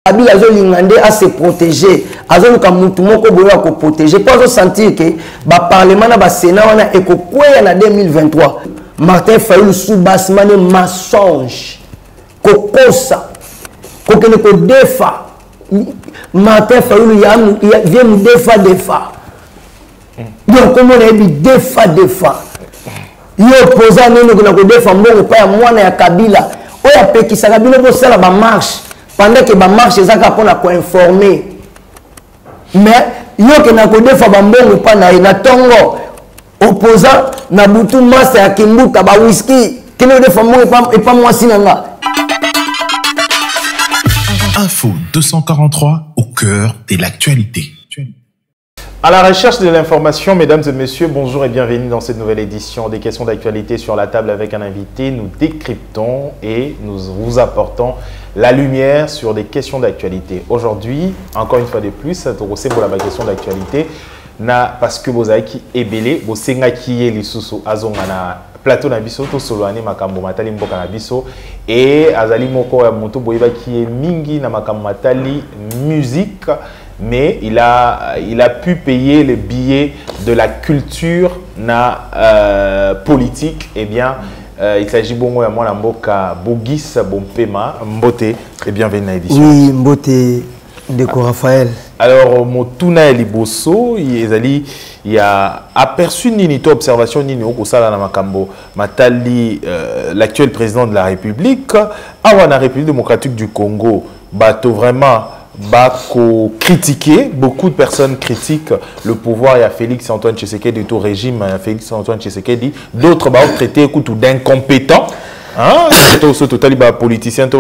Kabila Zolingande à se protéger, à Zoluka Moutoumoko Boya ko protéger, pas sentir que le Parlement na ba Sénat on a éco quoi en 2023. Martin Fayulu sous basmane mensonge, kokosa, kokene ko defa. Martin Fayulu vient nous defa. Donc comment on a dit defa. Yo opposant nous ko na ko defa mbongo pa ya mwana ya Kabila. Oya pekisa Kabila bo sala ba marche. Pendant que ma marche est pour informer. Mais yo que na kodé fa bambongo pa na tongo opposant na butu master ya kimbuta ba whisky kino de fa mo et pas moi sinanga. Info 243 au cœur de l'actualité. À la recherche de l'information, mesdames et messieurs, bonjour et bienvenue dans cette nouvelle édition des questions d'actualité sur la table avec un invité. Nous décryptons et nous vous apportons la lumière sur des questions d'actualité. Aujourd'hui, encore une fois de plus, c'est pour la question d'actualité. Parce que vous avez qui est belé, vous savez qui est l'issoussou azongana plateau na biso to soloane makambo matali mboka na biso et azali moko ya moto boyeba qui est mingi na makambo matali musique. Mais il a pu payer le billet de la culture politique. Eh bien, il s'agit bongo ya mwana mboka Bogis Bompema Mbote. Et bienvenue à l'édition. Oui, Mbote Ndeko Raphaël. Alors, Motuna Liboso, il a aperçu nini to observation nini au kosala na makambo matali l'actuel président de la République, la République démocratique du Congo, bato vraiment critiquer, beaucoup de personnes critiquent le pouvoir. Il y a Félix-Antoine Tshisekedi, tout régime, Félix-Antoine Tshisekedi, d'autres traités d'incompétents. Politicien,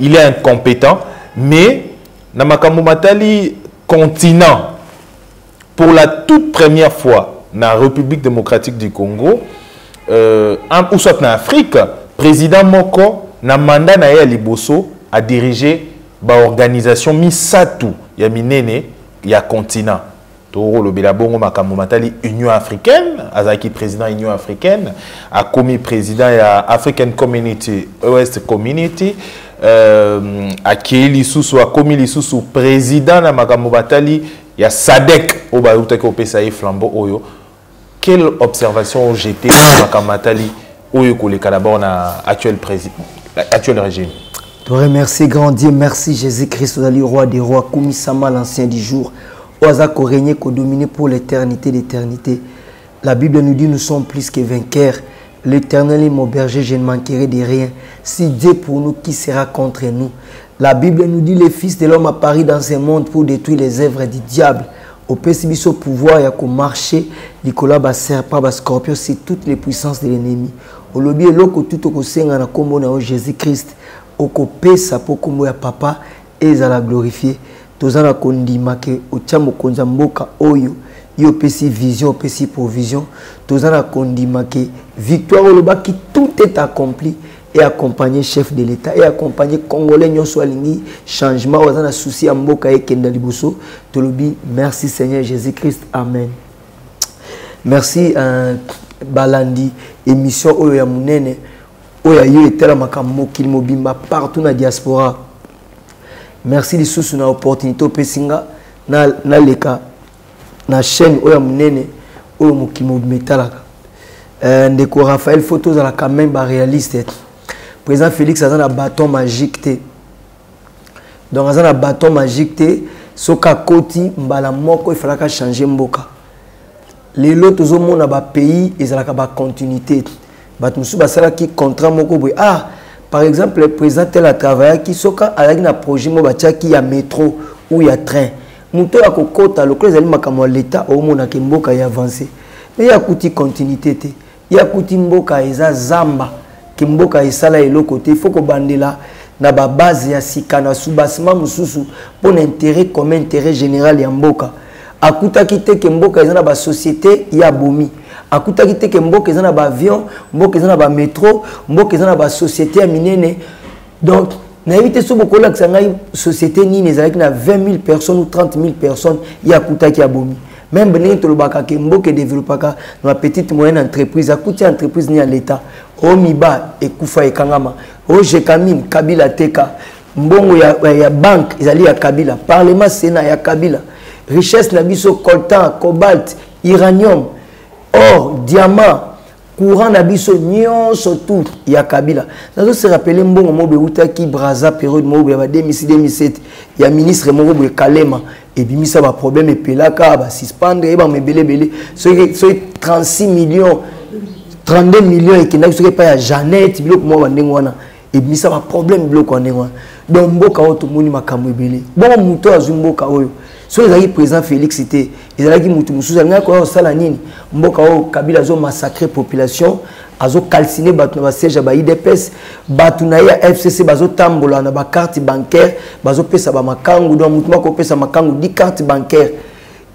il est incompétent, mais Namakambo Matali continent, pour la toute première fois dans la République démocratique du Congo, ou soit en Afrique, président Moko, na mandat na ya Liboso, a dirigé l'organisation Misatu, ya minene, ya continent. Toro le Belabongo Makambo Matali Union africaine, Azaki président Union africaine, a commis président ya African Community, West Community, a Kéli Soussou, a commis les Soussou président na Makambo Matali, ya Sadek, au Baoutake au Pesaï Flambeau Oyo. Quelle observation ont jeté Makambo Matali Oyo Koleka d'abord na actuel régime? Je te remercie, grand Dieu, merci Jésus-Christ, roi des rois, Koumisama, l'ancien du jour, Oaza régner, dominer pour l'éternité d'éternité. La Bible nous dit nous sommes plus que vainqueurs. L'Éternel est mon berger, je ne manquerai de rien. Si Dieu pour nous, qui sera contre nous? La Bible nous dit le Fils de l'homme apparaît dans ce monde pour détruire les œuvres du diable. Au Pessibiso pouvoir, il y a qu'au marché, Nicolas Serpent, Scorpion, c'est toutes les puissances de l'ennemi. Au lobby, l'eau tout au sein, en Jésus-Christ. Oko pesa pokombo ya papa ezala glorifié tozana kondima ke otiamo konza mboka oyo yo pesi vision pesi provision tozana kondima ke victoire oloba ki tout est accompli et accompagner chef de l'état et accompagner congolais nyonso alingi changement ozana souci ya mboka ekenda liboso tolobi merci Seigneur Jésus-Christ amen. Merci balandi émission oyo ya munene Oya yo etela makambo kil mobimba partout na diaspora. Merci les sous na opportunité pesinga na leka na chaîne oya munene oyo mokimo metalaka. Ndeko Raphaël photos à la quand même réaliste. Président Félix a un bâton magique té. Donc a un bâton magique té soka koti mbala moko il fallait changer mboka. Les lots au monde na pays ils ont la continuité. Qui contrat par exemple le président tel a travaillé qui soka avec un projet qui y a métro ou il y a train muto ya kokota le close makamwa l'état au monde ke mboka ya avancé mais ya kuti continuité te ya kuti mboka eza zamba ke mboka esala elo côté il faut ko bandela na ba base ya sikana subasima mususu pour intérêt commun intérêt général ya mboka akuta kite ke mboka eza na ba société ya bomi akuta kite ke mboka eza na ba avion mboka eza na ba métro mboka eza na ba société ya minene donc na éviter so boko la ngai société ni les avec na 20 000 personnes ou 30 000 personnes ya akuta ki abomi même benengi to lobaka ke mboka développaka na petite moyenne entreprise akuta entreprise ni à l'état o miba ekufa ekangama o jekamine kabila teka mbongo ya banque ezali ya Kabila, parlement sénat ya Kabila, richesse na biso coltan, cobalt, uranium, or, diamant, courant na biso nyonso tout ya Kabila. Nazo se rappeler mbongo mobe utaki Braza période mobe ya 2006-2007 ya ministre mobe Kalema et bimisa ba problème et pelaka ba suspendre et ba mebele so 36 millions 32 millions et kina so pas ya Jeannette biloko mo bandengo wana et bimisa ba problème biloko ndengwa donc mboka oto moni makambo ebele bon muto azumboka oyo so ezali président Félix était ezalaki mutu mususu nga ko sala nini mboka o Kabila zo massacrer population azo calciner batu na siège ba IDPS batu na ya FCC bazo tambola na ba carte bancaire bazo pesa ba makangu donc mutu mako pesa makangu 10 cartes bancaires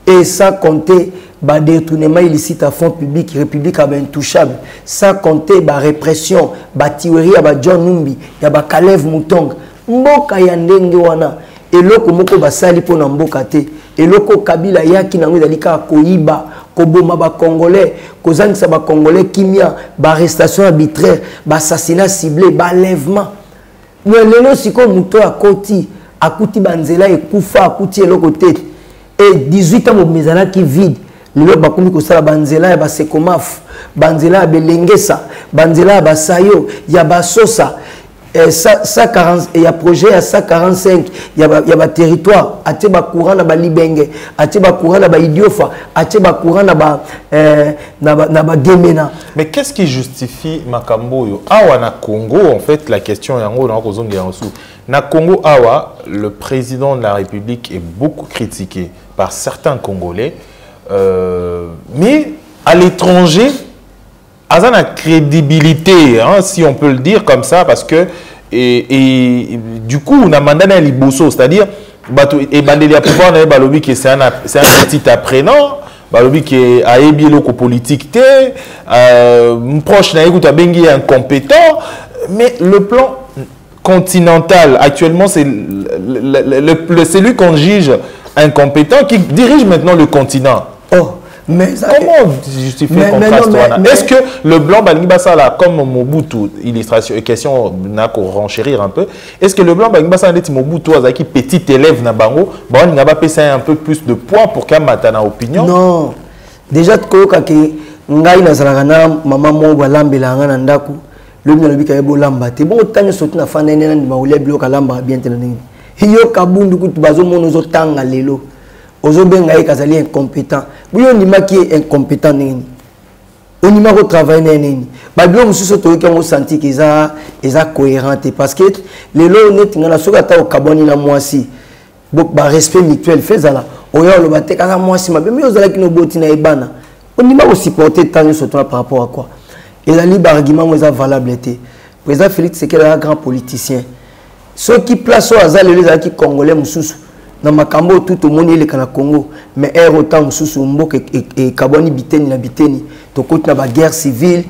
et sans compter ba détournement illicite à fonds publics république intouchable sans compter ba répression ba tuerie ya ba John Numbi ya ba Kalev Mutonga mboka ya ndenge wana eloko moko basali pona mboka te eloko Kabila yaki nango ezalika koyiba koboma ba congolais kozangisa ba congolais kimia ba arrestation arbitraire ba assassinat ciblé ba enlèvement lelo siko muto akoti akuti banzela ekufa akuti eloko te et 18 ans mobimezana ki vide lelo bakomi kosala banzela ya ba sekomaf banzela ya belengesa banzela ya basayo ya basosa 140 il y a projet à 145 il y a territoire atie ba courant na ba libenge atie ba courant na ba idiofa atie ba courant na ba gemena. Mais qu'est-ce qui justifie makambo yo awa na Congo en fait la question yango na kozongi yango sou na Congo awa le président de la République est beaucoup critiqué par certains Congolais mais à l'étranger a la crédibilité, hein, si on peut le dire comme ça, parce que et du coup on a mandana liboso, c'est-à-dire et bandeli à pouvoir na balobi que c'est un petit apprenant, balobi que a ébi loko politique té, proche na écoute bengi incompétent, mais le plan continental actuellement c'est celui qu'on juge incompétent qui dirige maintenant le continent. Oh. Mais comment justifier le contraste? Est-ce que le blanc Banibasala, comme Mobutu, illustration, question n'a qu'à renchérir un peu, est-ce que le blanc Banibasala est Mobutu, qui petit élève na bango, bon, n'a pas payé un peu plus de poids pour qu'un matin opinion? Non. Déjà, tu vois que ngai na zalagana maman mo balambela ngana ndaku, le mna lobi ka bolamba te. Bon, tanyo sotu na fana nena ndi maule bilo kalamba bien te na nini. Hiyo kabundu kutu bazo mono zo tanga lelo. Ozo benga kazali incompétent. Buyo ndima ki incompétent nini. Onima ko travailler nini. Ba bilo mususu to yeke mo senti que eza cohérente parce que lelo net ngana soka ta okaboni na mwasi. Bok ba respect mutuel fezala. Oyo lo bateka na mwasi mabe mais ozala ki no boti na ebana. Onima ko supporter tanyo surtout par rapport à quoi. Et la libre argument mo eza valable té. Président Félix c'est un grand politicien. Ceux qui placent au hasard les qui congolais mususu na makambo tout le monde est au Congo mais autant sous mboka et kaboni biteni na biteni to côté na ba guerre civile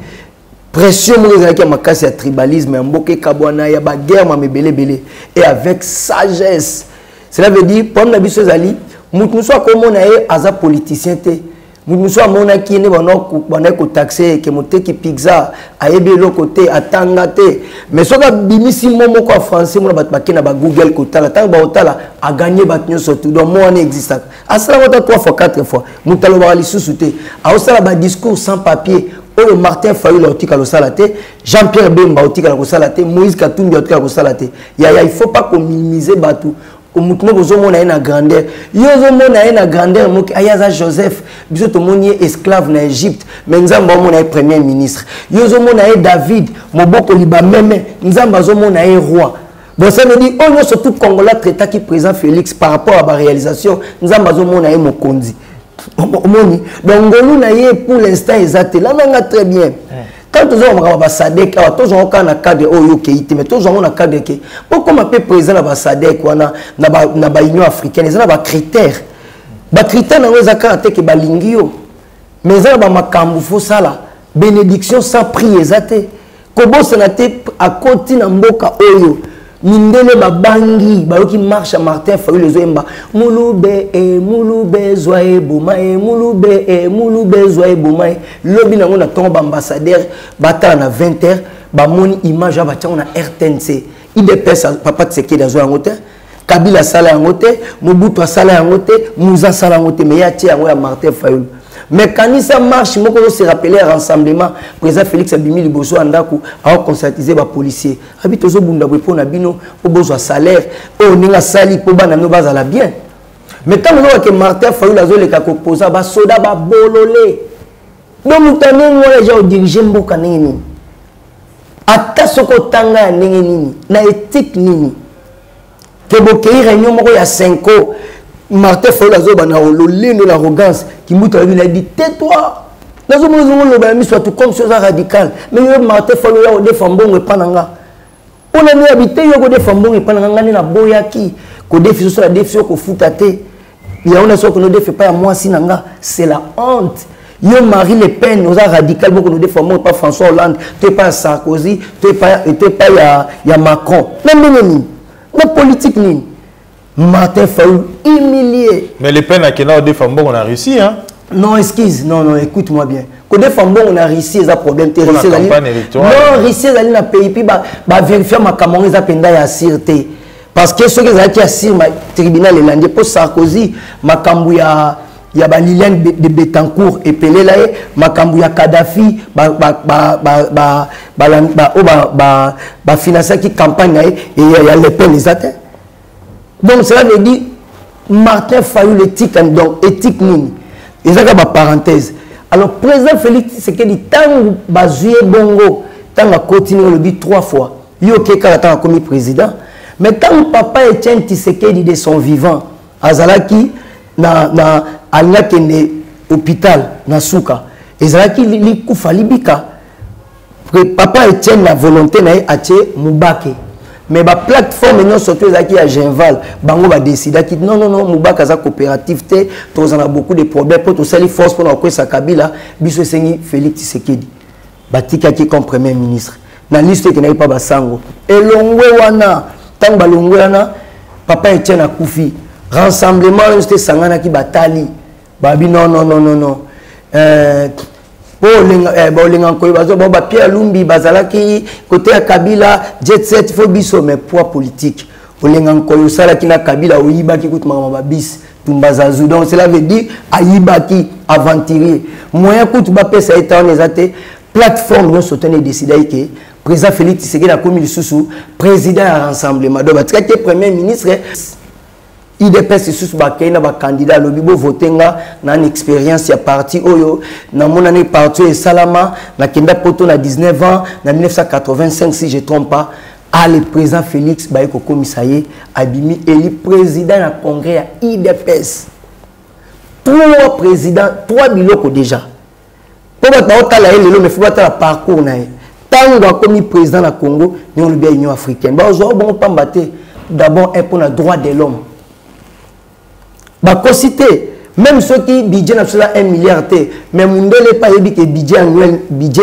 pression mo ezaki makasi ya tribalisme mboka kabwana ya ba guerre ma mebele et avec sagesse cela veut dire pour na biso ezali mutu so akomona ye aza politicien te mutu so amona ki ne bana ko taxer ke moteki pizza ayebi lo côté atanga te mais so ka bimisi momo ko français mo bat bakena ba Google ko tala tanga ba otala a gagner batnyo surtout donc moi on existe asala wata 3 fois 4 fois mutalo ba lisusu te a osala ba discours sans papier o Martin Fayulu otika lo salate Jean-Pierre Bemba otika lo salate Moïse Katumbi otika lo salate il faut pas qu'on minimiser batu mutuno bozomona na grandeur yozomona na grandeur moki ayaza Joseph biso to moni esclave na Égypte mais nzamba omona premier ministre yozomona David moboko liba meme nzamba zomona roi. Bon ça veut dire on surtout Congolais traité qui président Félix par rapport à la réalisation nzamba zomona mokonzi omoni donc ngolu na ye pour l'instant exact là nga très bien. Quand nous avons un SADC, nous avons un cadre de mais nous avons un cadre de pourquoi on peut président de SADC dans l'Union africaine, ils ont des critères. Les critères dans les accords que balingio, mais ils ont des cambu faux sala, bénédiction sans prier zate. Kobo senate à côté na mboka oyo. Mindele babangi bayoki marche à Martin Fayulu les oemba mulube zoye bomae mulube zoye bomae lobi nango na tombe ambassadeur batala na 20h ba moni image ba tia na RTNC IDPS papa Tshisekedi azo yango te, Kabila sala yango te, Mobutu sala yango te, Mouza sala yango te, mais ya tie yango ya Martin Fayulu. Mais quand ça marche, moi quand on se rappelait un rassemblement, président Félix Abimi Liboso Andaku a conscientisé les policiers. Habite aux bunda pour nabino, au besoin salaire, au ninga sali pour banano bazala bien. Mais quand on voit que Martin Fayulu a zolé kako posa, ba soda ba bololé. Donc nous tenons les gens diriger mboka nini. Ata soko tanga nini, na éthique nini. Que bokei réunion moko ya 5 ans. Martin Fayulu a zolé l'arrogance. Qui m'a dit tais-toi. Nous avons soit tout comme chose radicale. Mais Martin Fayulu a défendu bon et pananga. On a mis habité yo défendu bon et pananga na boyaki. Ko défi sur la défi ko futate. Il y a on a soit que nous défait pas à moi sinanga, c'est la honte. Yo Marie Le Pen nous a radical beaucoup nous défendons pas François Hollande, tu pas Sarkozy, tu pas ya Macron. Non non politique ni. Martin Fayulu humilié. Mais Le Pen à quel âge défend on a réussi hein? Non, excuse, non, écoute-moi bien. Quand défend on a réussi les problèmes pour la campagne électorale. Non, réussi les na pays puis ba vérifier ma Cameroun za penda ya sûreté. Parce que ceux qui assirent ma tribunal landais pour Sarkozy, makambu ya Liliane de Betancourt et Pelé là, makambu ya Kadhafi financer qui campagne et il y a Le Pen les atteint. Donc cela veut dire Martin Fayulu l'éthique donc éthique nini. Et ça ma parenthèse. Alors président Félix Tshisekedi tant bazué bongo tant a continué le but 3 fois. Yo keka tant comme président. Mais tant papa Etienne Tshisekedi de son vivant azalaki na alina kende hôpital na Souka. Ezalaki li kufa libika. Papa Etienne la volonté na atie Mubake. Mais la plateforme non surtout à Genval, bango va décider qui non Moubaka za coopérative té, tous on a beaucoup de problèmes pour tout ça les forces pour nous sa Kabila, biso sengi Félix Tshisekedi. Batika qui comme premier ministre. Na liste qui n'a pas basango. Et longwe wana, tang balongwe wana, papa Etienne a koufi. Rassemblement c'était sangana qui batali. Babi non. Pierre Lumbi bazalaki côté à Kabila jet set faut biso mais poids politique olengankoyo sala kina Kabila oyibaki kout mama bis tumbazazu donc cela veut dire ayibaki aventurier moyen kout ba pesa état on ezate plateforme nous soutenir décider que président Félix Tshisekedi a commis le sous président à rassemblement donc traité premier ministre IDPS sous bakena ba candidat lobibo votenga na une expérience ya parti oyo na mon année parti et Salama na kenda poto na 19 ans na 1985 si je ne trompe pas à le président Félix Baeko Komisaye abimi élu président na congrès ya IDPS 3 présidents 3 biloko déjà pour ba otala lelo mais faut ba la parcours na tango comme président na Congo ni on le bien Union africaine ba zo bon pambate d'abord un pour le droit de l'homme. Bah, cité, même ceux qui budget national 1 milliard, mais Mundele pas dit que budget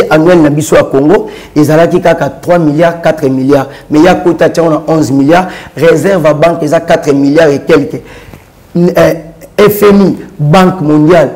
annuel na biso à Congo, ils ont qui 3 milliards, 4 milliards. Mais il y a quota on a 11 milliards, réserve à banque ils ont 4 milliards et quelques. FMI, Banque mondiale,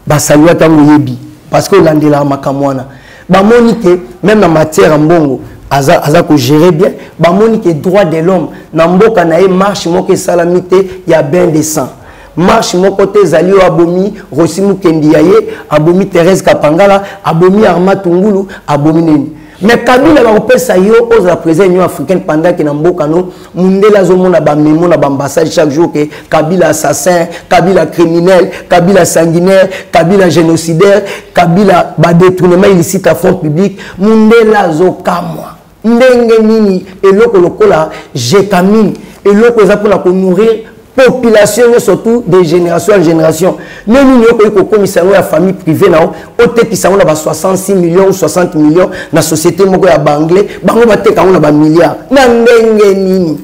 bah salut à Tangoyebi, parce que l'andela makamwana. Bah monique, même en matière en bongo. Aza ko gérer bien ba monique droit de l'homme na mboka na e marche moko salamité ya ben décent marche mon côté Zalio abomi Rosimu Kendiaye abomi Thérèse Kapangala abomi Arma Tungulu abomi nini mais Kabila va repesa yo aux la présidence Union africaine pendant que na mboka no mundela zo mona ba memo na ambassade chaque jour que Kabila assassin Kabila criminel Kabila sanguinaire Kabila génocidaire Kabila ba détournement illicite à fonds publics mundela zo kamwa ndenge nini eloko lokola jetamine eloko za pour la nourrir population surtout de génération en génération nous nous comme ça la famille privée na ote qui ça on a 66 millions ou 60 millions na société moko ya banglais bango bateka on a ba milliards na ndenge nini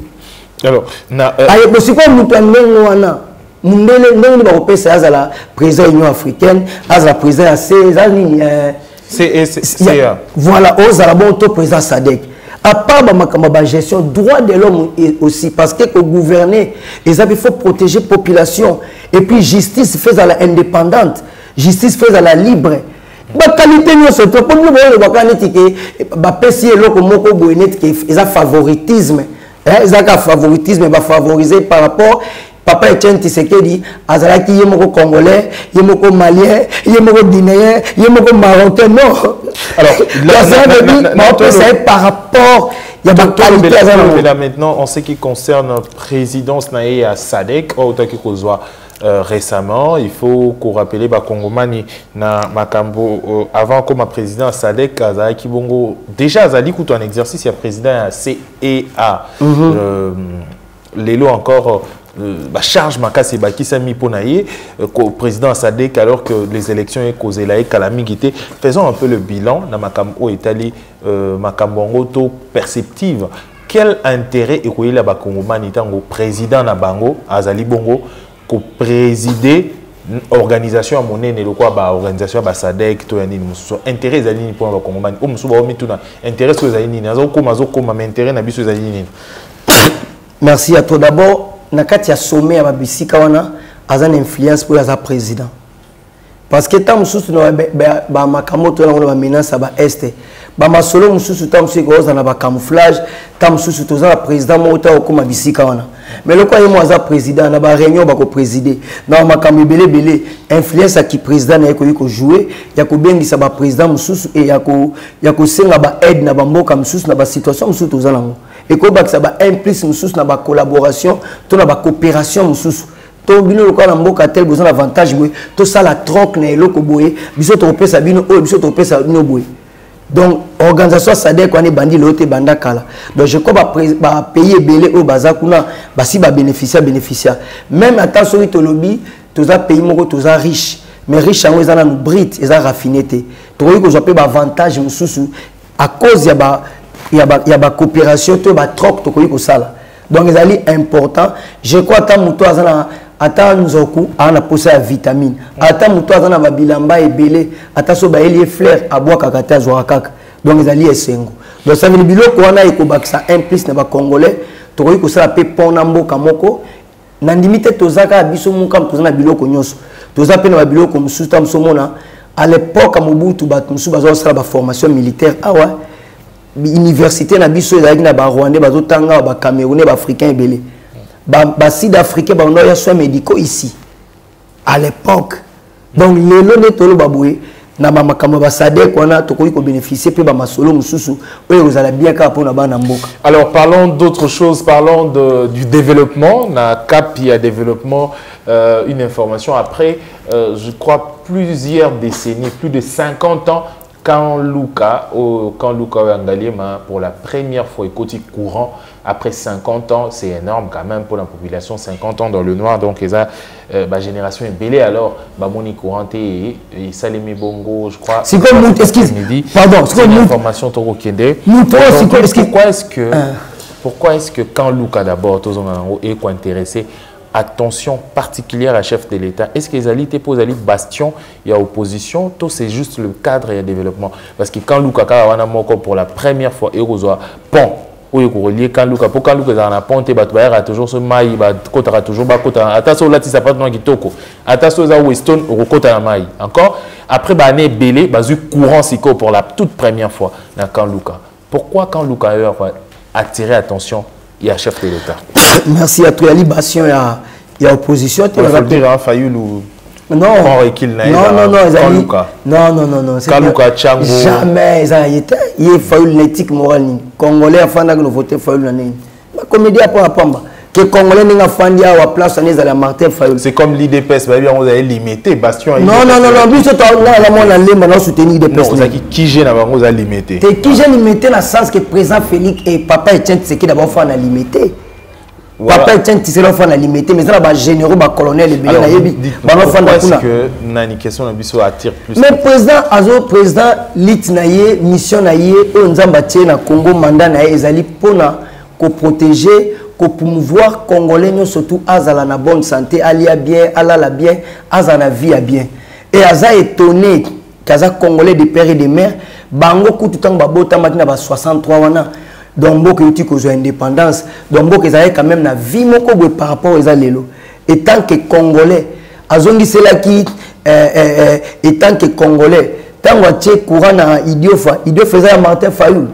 alors na ayo bosiko mutu ndenge wana mundele ndenge ba kopesa azala président Union africaine azala président ya CESA nini voilà ozala bon to président SADC. À part la gestion droit de l'homme aussi, parce que pour gouverner, il faut protéger la population. Et puis justice fait à la indépendante, justice fait à la libre. ba qualité nous se pour nous ba qualité que ba pesi eloko moko boyenet que ils favoritisme ils ont favoritisme ba favoriser par rapport Papa Etienne Tshisekedi azalaki yemoko congolais yemoko malien yemoko guinéen yemoko marocain non alors ça est par rapport il y a des qualités maintenant en ce qui concerne la présidence naïe à SADC autant que soit récemment, il faut qu'on rappelle que Congomani na makambo avant comme président à SADC Azaki Bongo déjà Azali tout un exercice il y a président à CEA l'élo encore charge makasi baki sami ponaye président à SADC alors que les élections est causé la calamité faisons un peu le bilan na makambo Italie makambo to perceptive quel intérêt est la Congomani tango président na bango Azali Bongo présider organisation à monnaie ne quoi ba organisation ba SADC to yani muso intérêt zali pour ba Congomani o muso ba mituna intérêt so zali ni nazo koma intérêt na biso zali ni. Merci à toi d'abord nakati ya sommet ya babisika wana azana influence pour la président parce que tant mususu na ba makamoto na ba menace ba est ba masolo mususu tant mususu ko za na ba camouflage tant mususu to za président mota okoma bisika wana mais le quoi est moi président na ba réunion ba ko présider na makambo belé influence à qui président na ko jouer ya ko bengisa ba président mususu et ya ko senga ba aide na ba mboka mususu na ba situation mususu to za nango et ko ba ba implice mususu na ba collaboration to na ba coopération mususu to bino le quoi na mboka tel besoin avantage boy to ça la troc na eloko boy biso to pesa bino o biso to pesa bino boy. Donc, organisation SADC, on est bandi l'autre banda kala. Donc, je crois que payer belé au bazakuna, si bénéficiaire. Même à tant que tu lobby, tu as payé mon tu as riche. Mais riche, ils ont nous brite, ils ont raffiné. Tu vois que j'ai pas avantage à cause il y a ba coopération, tu as troc, tu as ça. Donc, c'est important. Je crois que tu as ata nzoku ana posa ya vitamine ata muto azana ba bilamba ebele ata so ba elie fleur abwa kakata zwa kaka donc ezali esengo donc ça veut biloko wana ekobakisa implice na ba congolais to ko sala pe pona mboka moko na ndimite tozaka biso muka tozana biloko nyoso toza pe na ba biloko mususu tam somona à l'époque Mobutu bat mususu bazo sala ba formation militaire awa université na biso ezali na ba rwandais bazo tanga ba camerounais ba africains ebele ba sud-africain ba on soins médicaux ici à l'époque donc les lones tolo baboué na ba makambo ba SADC wana to ko bénéficier pe ba masolo mususu oyo ozala bien ka pona ba na mboka. Alors parlons d'autre chose, parlons du développement na cap il y a développement une information après je crois plusieurs décennies plus de 50 ans quand Luka Wangaliema pour la première fois écoute courant après 50 ans, c'est énorme quand même pour la population, 50 ans dans le noir, donc la génération est belle alors, Moni Courante et Salimi Bongo, je crois. C'est comme pardon, c'est une information Toro Kende. Pourquoi est-ce que quand Luka d'abord, est intéressé, attention particulière à chef de l'État. Est-ce que les alliés posent à bastion, il y a opposition, tout c'est juste le cadre et le développement. Parce que quand Luka pour la première fois, il y a pont. Oui, quand Luka a ponte, il y a toujours ce maï, il y a toujours attention là, ça pas de kitoko. Attention là, Weston, il maï. Encore, après, il y a belé, courant siko pour la toute première fois dans quand Luka. Pourquoi quand Luka a attiré attention, il y a chef de l'État? Merci à toi, il y a opposition. Il faut dire à Fayoul ou... Non, jamais, il y a fallu l'éthique morale. Congolais a fait que nous voter Fayoul. La comédie a pas à Pamba. Que Congolais n'a pas fait à la place à la Martin Fayoul. C'est comme l'IDPS, on a limité Bastion. Non, mais c'est on a soutenu l'IDPS. Qui j'ai limité. Qui j'ai limité dans le sens que président Félix et papa Etienne Tshisekedi d'abord fait à limité. Papa Etienne Tshisekedi fait à limité, mais ça va généraux, colonel et bien est-ce que une question attire plus? Mais président lit naie mission naie on zambatie na Congo mandat naie ezali pona ko protéger ko promouvoir congolais surtout azala na bonne santé alia bien alala bien azana vie à bien et aza étonné kaza congolais de père et de mère bango kutu tang babota matina ba 63 wana donc beaucoup uti ko indépendance donc beaucoup ezali quand même na vie moko boy par rapport aux alelo et tant que congolais azongi cela qui et tant que congolais Tango atie courant na Idiofa faisait Martin Fayoul.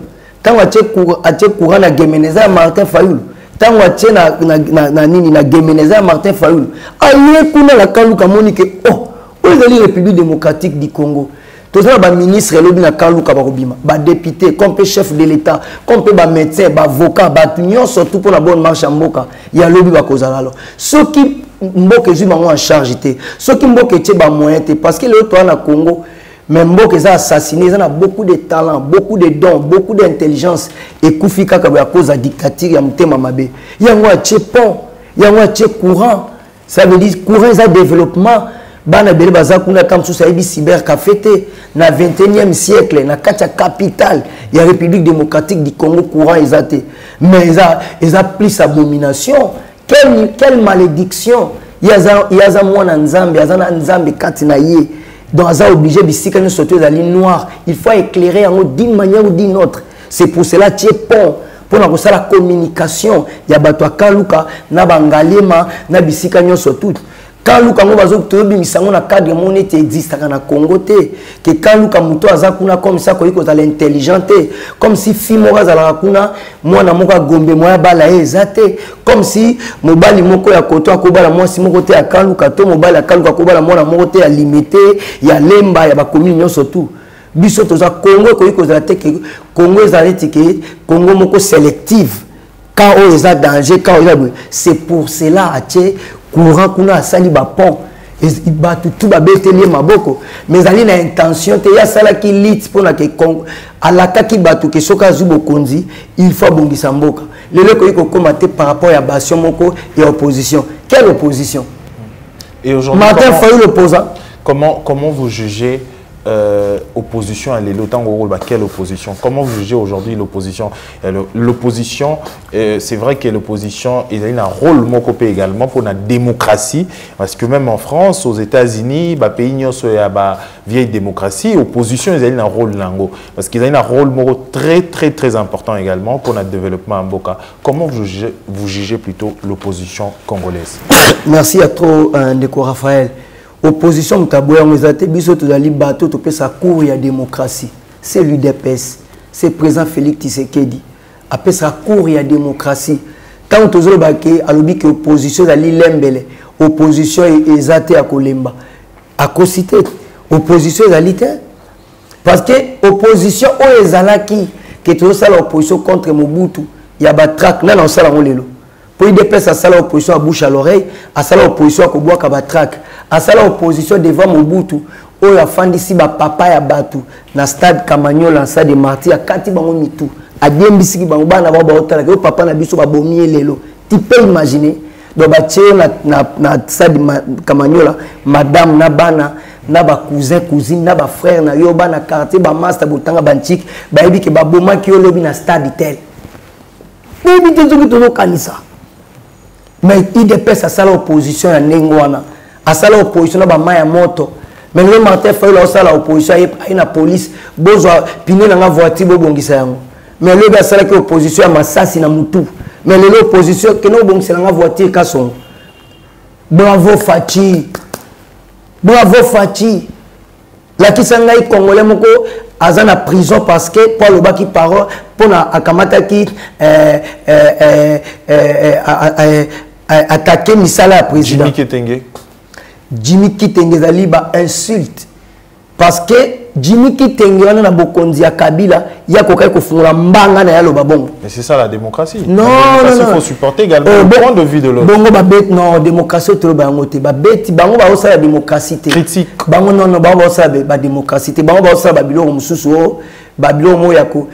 Tango atie courant na Gemeneza Martin Fayoul. Tango atie na nini na Gemeneza Martin Fayoul. Aye kuna la Kaluka monike oh, où est la République démocratique du Congo? Tous les ministres et na Kaluka barobima, ba député, comme chef de l'État, comme ba médecin, ba avocat, ba union surtout pour la bonne marche en mboka. Il y a lobby ba kozala alors. Ceux qui mboka ezuma en charge té, ceux qui mboka tie ba moyen té parce que le toi na Congo même mboka eza assassiné, ils ont beaucoup de talent, beaucoup de dons, beaucoup d'intelligence et kufika ka ba cause de dictature ya mutema mabe. Il y a un pont, il y a un courant. Ça veut dire courant ça développement. Bana bele bazakuna comme sous saïbi cyber cafété na 21e siècle na katia capitale ya République démocratique du Congo courant exaté mais ils a plus abomination quelle malédiction yaza mwana nzambe yazana nzambe katina ye donc aza obligé bisika ne sauter la ligne noire il faut éclairer en d'une manière ou d'une autre c'est pour cela tie pont pour la communication ya bato akaluka na bangalema na bisika nyonso tout quand Luka Mobazo Tobi Misango na cadre monété existe na Congo te que quand Luka Muto azakuna comme ça koiko za l'intelligente comme si Fimora za la kuna mwana moka gombe moya bala ezate comme si mobali moko ya koto akobala mwasi moko te akaluka to mobali akaluka akobala mwana moko te ya limité ya lemba ya ba commune nyonso tout biso toza Congo koiko za te que Congo za letike Congo moko sélective quand on est en danger quand c'est pour cela atie courant kuna asali ba pont et batu tout ba beteli maboko mais ali na intention te ya sala ki lit pour na ke alaka ki batu ke soka zubo konzi il faut bongisa mboka lelo ko iko komate par rapport à bastion moko et opposition quelle opposition et aujourd'hui Martin Fayoul opposant comment vous jugez opposition à l'autant quelle opposition? Comment vous jugez aujourd'hui l'opposition? L'opposition, c'est vrai que l'opposition il a un rôle mokopé également pour la démocratie parce que même en France, aux États-Unis, pays vieille démocratie, opposition ils ont un rôle lango parce qu'ils ont un rôle très important également pour notre développement en Boka. Comment vous jugez plutôt l'opposition congolaise? Merci à trop Ndeko Raphaël. Opposition mutaboya ngezate biso tozali bato to pesa cour ya démocratie c'est l'UDPS c'est président Félix Tshisekedi a pesa cour ya démocratie tant tozolo bake alobi que opposition zali lembele opposition ezate ya kolemba a cosité opposition ezali te parce que opposition o ezalaki que tozosala opposition contre Mobutu ya ba traque na na sala ngolelo pour UDPS a sala opposition à bouche à l'oreille a sala opposition à koboa ka ba traque à ça l'opposition devant Mobutu où la fin d'ici ba papa ya batu na stade Kamanyola stade de Martyr à kati bango mitu a bien bisiki bango bana ba otala que papa na biso ba bomier lelo tu peux imaginer donc ba tché na stade Kamanyola madame na bana na ba cousin cousine na ba frère na yo bana quartier ba master botanga bantik ba yebi ke ba boma ki yo lobi na stade tel mais bité to kanisa mais il dépêche à ça l'opposition ya nengwana à ça l'opposition ba maya moto mais le Martin Fayoul a ça l'opposition a une police bozwa pine na voiture bobongisa yango mais le gars ça la opposition ya masasi na mutu mais l'opposition que no bongisa na voiture kason bravo Fachi la kisanga i congolais moko azana prison parce que Paul Obaki parole pour na akamata ki attaquer misala président Jimmy Kitenge Zaliba insulte parce que Jimmy Kitenge on a bokonzi ya Kabila ya kokai ko fungula mbanga na yalo babongo. Mais c'est ça la démocratie. Non, il faut supporter également le point de vue de l'autre. Bongo ba bet non démocratie to ba ngote ba beti bango ba osa la démocratie. Critique. Bango non bango osa ba démocratie. Bango ba osa ba biloko mususu o ba biloko mo yako.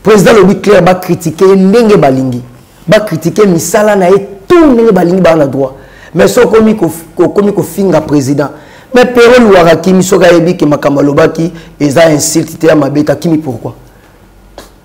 Président Lobi Claire ba critiquer ndenge balingi. Ba critiquer misala na e tout ndenge balingi ba na droit. Mais ce komi ko finga président mais Perol Ouaraki misoka yebi ke makamaloba ki eza insulte ya mabeta kimi pourquoi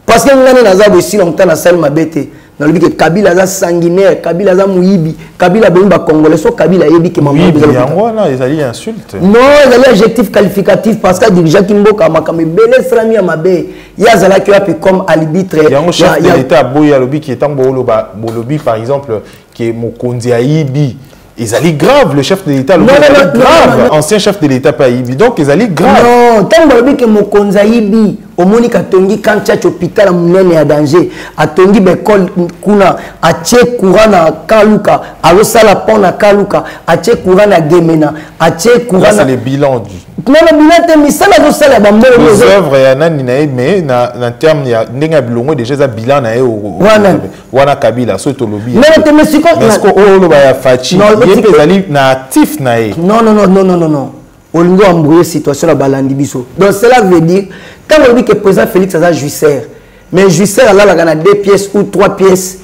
parce que ngana naza bo si longtemps na salle mabete na lobi ke Kabila za sanguinaire Kabila za muyibi Kabila ba congolais so Kabila yebi ke makamaloba oui yango na ezali insulte non ezali adjectif qualificatif parce que dirigeant kimboka makame bele frami ya mabe ya zala ki api comme arbitre yango chef de l'état boya lobi ki etango bolobi par exemple que mokonzi aibi ils allaient grave, le chef de l'État, grave, ancien chef de l'État Païbi, donc ils allaient grave. Non, tant que Mokonza Ibi, au Monika Tongi, quand tu as hôpital, il y a danger, à Tongi Bekol Kuna, à Tché Kourana Kaluka, à Rosala Pona Kaluka, à Tché Kourana Gemena, à Tché Kourana. C'est le bilan du. Non, le bilan, mais ça va de ça là, les œuvres, il y en a, mais en termes, il y a des bilans, déjà, ça bilan, Wana Kabila, c'est au lobby. Non, mais c'est quoi? Est-ce qu'on a Fachi? Non. On doit embrouiller la situation à Balandibiso. Donc cela veut dire, quand on dit que le président Félix a jouisseur, mais jouisseur là, il y a 2 pièces ou 3 pièces,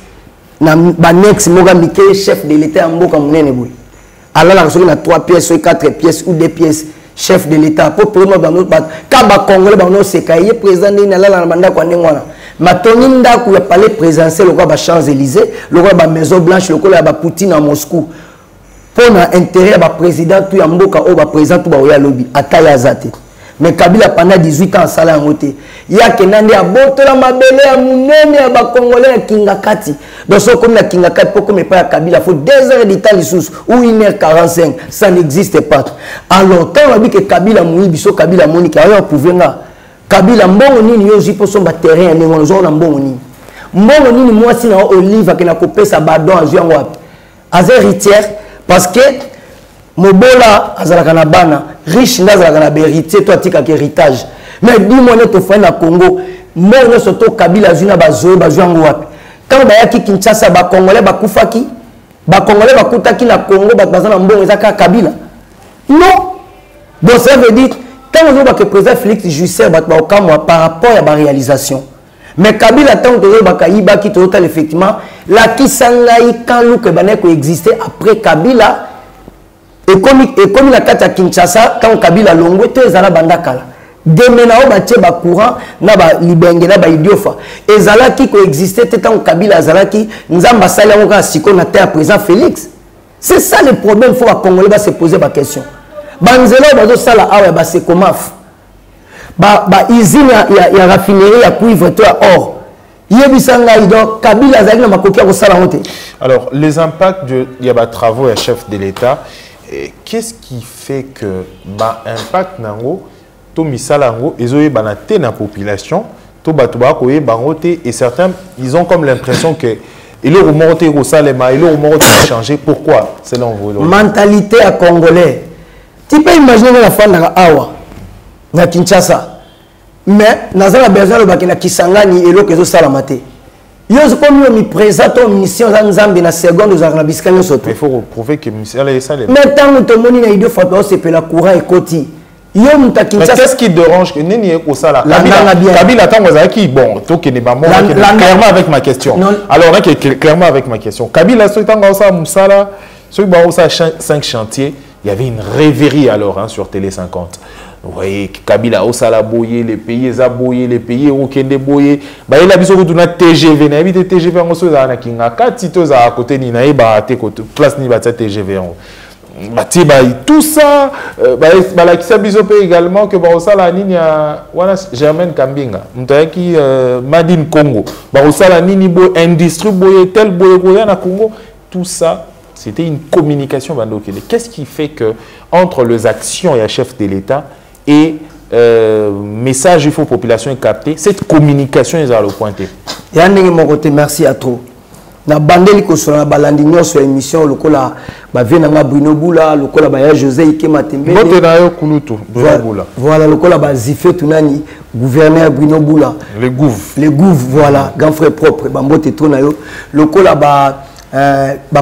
Banex, Mogamike, chef de l'État, Mboka Mouneneboui. Alors là, il y a 3 pièces ou 4 pièces ou 2 pièces, chef de l'État. Pour prendre dans notre bataille, quand le Congolais, c'est le président de l'État, Matoninda ku ya palais présidentiel le ba Champs-Élysées, le ba Maison Blanche, le ba Poutine à Moscou. Pour l'intérêt ba président tout ya mboka o ba président tout ba oya lobby ataya zate. Mais Kabila pendant 18 ans sala ngote. Ya kenande ya botola mabele ya munene ya ba Congolais ya Kingakati. Donc so comme la Kingakati pour comme pas Kabila faut 2 heures de temps sous ou 1h45, ça n'existe pas. Alors quand on dit que Kabila moui biso Kabila monika ya pouvoir Kabila mbongo nini yo jipo somba terrain ni ngono zo na mbongo nini mwasi na Olive akena kopesa badon azu yango wapi az héritière parce que mobola azalaka na bana riche ndazalaka na héritier toi tika héritage mais dis-moi ne to fa na Congo mbongo soto Kabila azu na bazo yango wapi quand bayaki Kinshasa ba Congolais bakufaki ba Congolais bakutaki na Congo bazana mbongo ezaka Kabila non donc ça veut dire quand on voit que le président Félix jouissait par rapport à la réalisation. Mais Kabila, tant que Bakaïba qui total effectivement, la Kisangaï, quand Luke existait après Kabila, et comme la carte à Kinshasa, quand Kabila longue, tout les Bandakala. Demenao batie ba courant, na ba libenge, na ba idiofa. Et Zalaki coexistait, tant Kabila Zalaki, nous avons basé à Siko na terre président Félix. C'est ça le problème, il faut que Congolais va se poser la question. Banzela bazo sala awa ba se komaf ba usine ya raffinerie ya cuivre to or yebisanga ido Kabila zaki na makoki ya sala honte. Alors les impacts de il y a ba travaux à chef de l'État, qu'est-ce qui fait que ba impact nango to misala ngo ezoye banate na population to batuba ko ye bangote et certains ils ont comme l'impression que il est remonté au Salema, il est remonté changer. Pourquoi selon vous? Mentalité à Congolais. Tu peux imaginer la femme dans Awa, dans Kinshasa, mais dans la besoin de Kisangani et l'autre qui salamate. Il y a comme une présente mission dans Zambie dans seconde aux Arabiscains sauté. Il faut prouver que mission est salée. Mais tant que tout le monde a deux fois c'est que la courant est côté. Mais qu'est-ce qui dérange que Neni est au sala? Kabila attend qui bon, tout qui n'est pas bon. Clairement avec ma question. Alors là clairement avec ma question. Kabila ce temps au sala Moussala, ce qui va au sala 5 chantiers. Il y avait une rêverie alors hein, sur Télé 50. Vous voyez, Kabila Osala boyé, les pays Zaboyé, les pays Okende boyé. Bah il a besoin de na TGV, na habite TGV en so za na kinga 4 sitos à côté ni na ba te côté place ni ba TGV en. Bah tout ça bah la kisa biso également que ba Osala nini a wana Germaine Kambinga. Mutaki Madine Congo. Ba Osala nini bo industrie boyé tel boyé na Congo, tout ça. C'était une communication. Qu'est-ce qui fait que entre les actions et le chef de l'État et message il faut population capter, cette communication est à le pointer. Merci à toi. Na bandeli ko sur la balandinyo sur émission lokola ba venanga Bruno Boula lokola ba José Ike Matembe. Voilà lokola ba Zifé Tunani gouverneur Bruno Boula. Les gouv, voilà, grand frère propre ba mbote tona yo lokola ba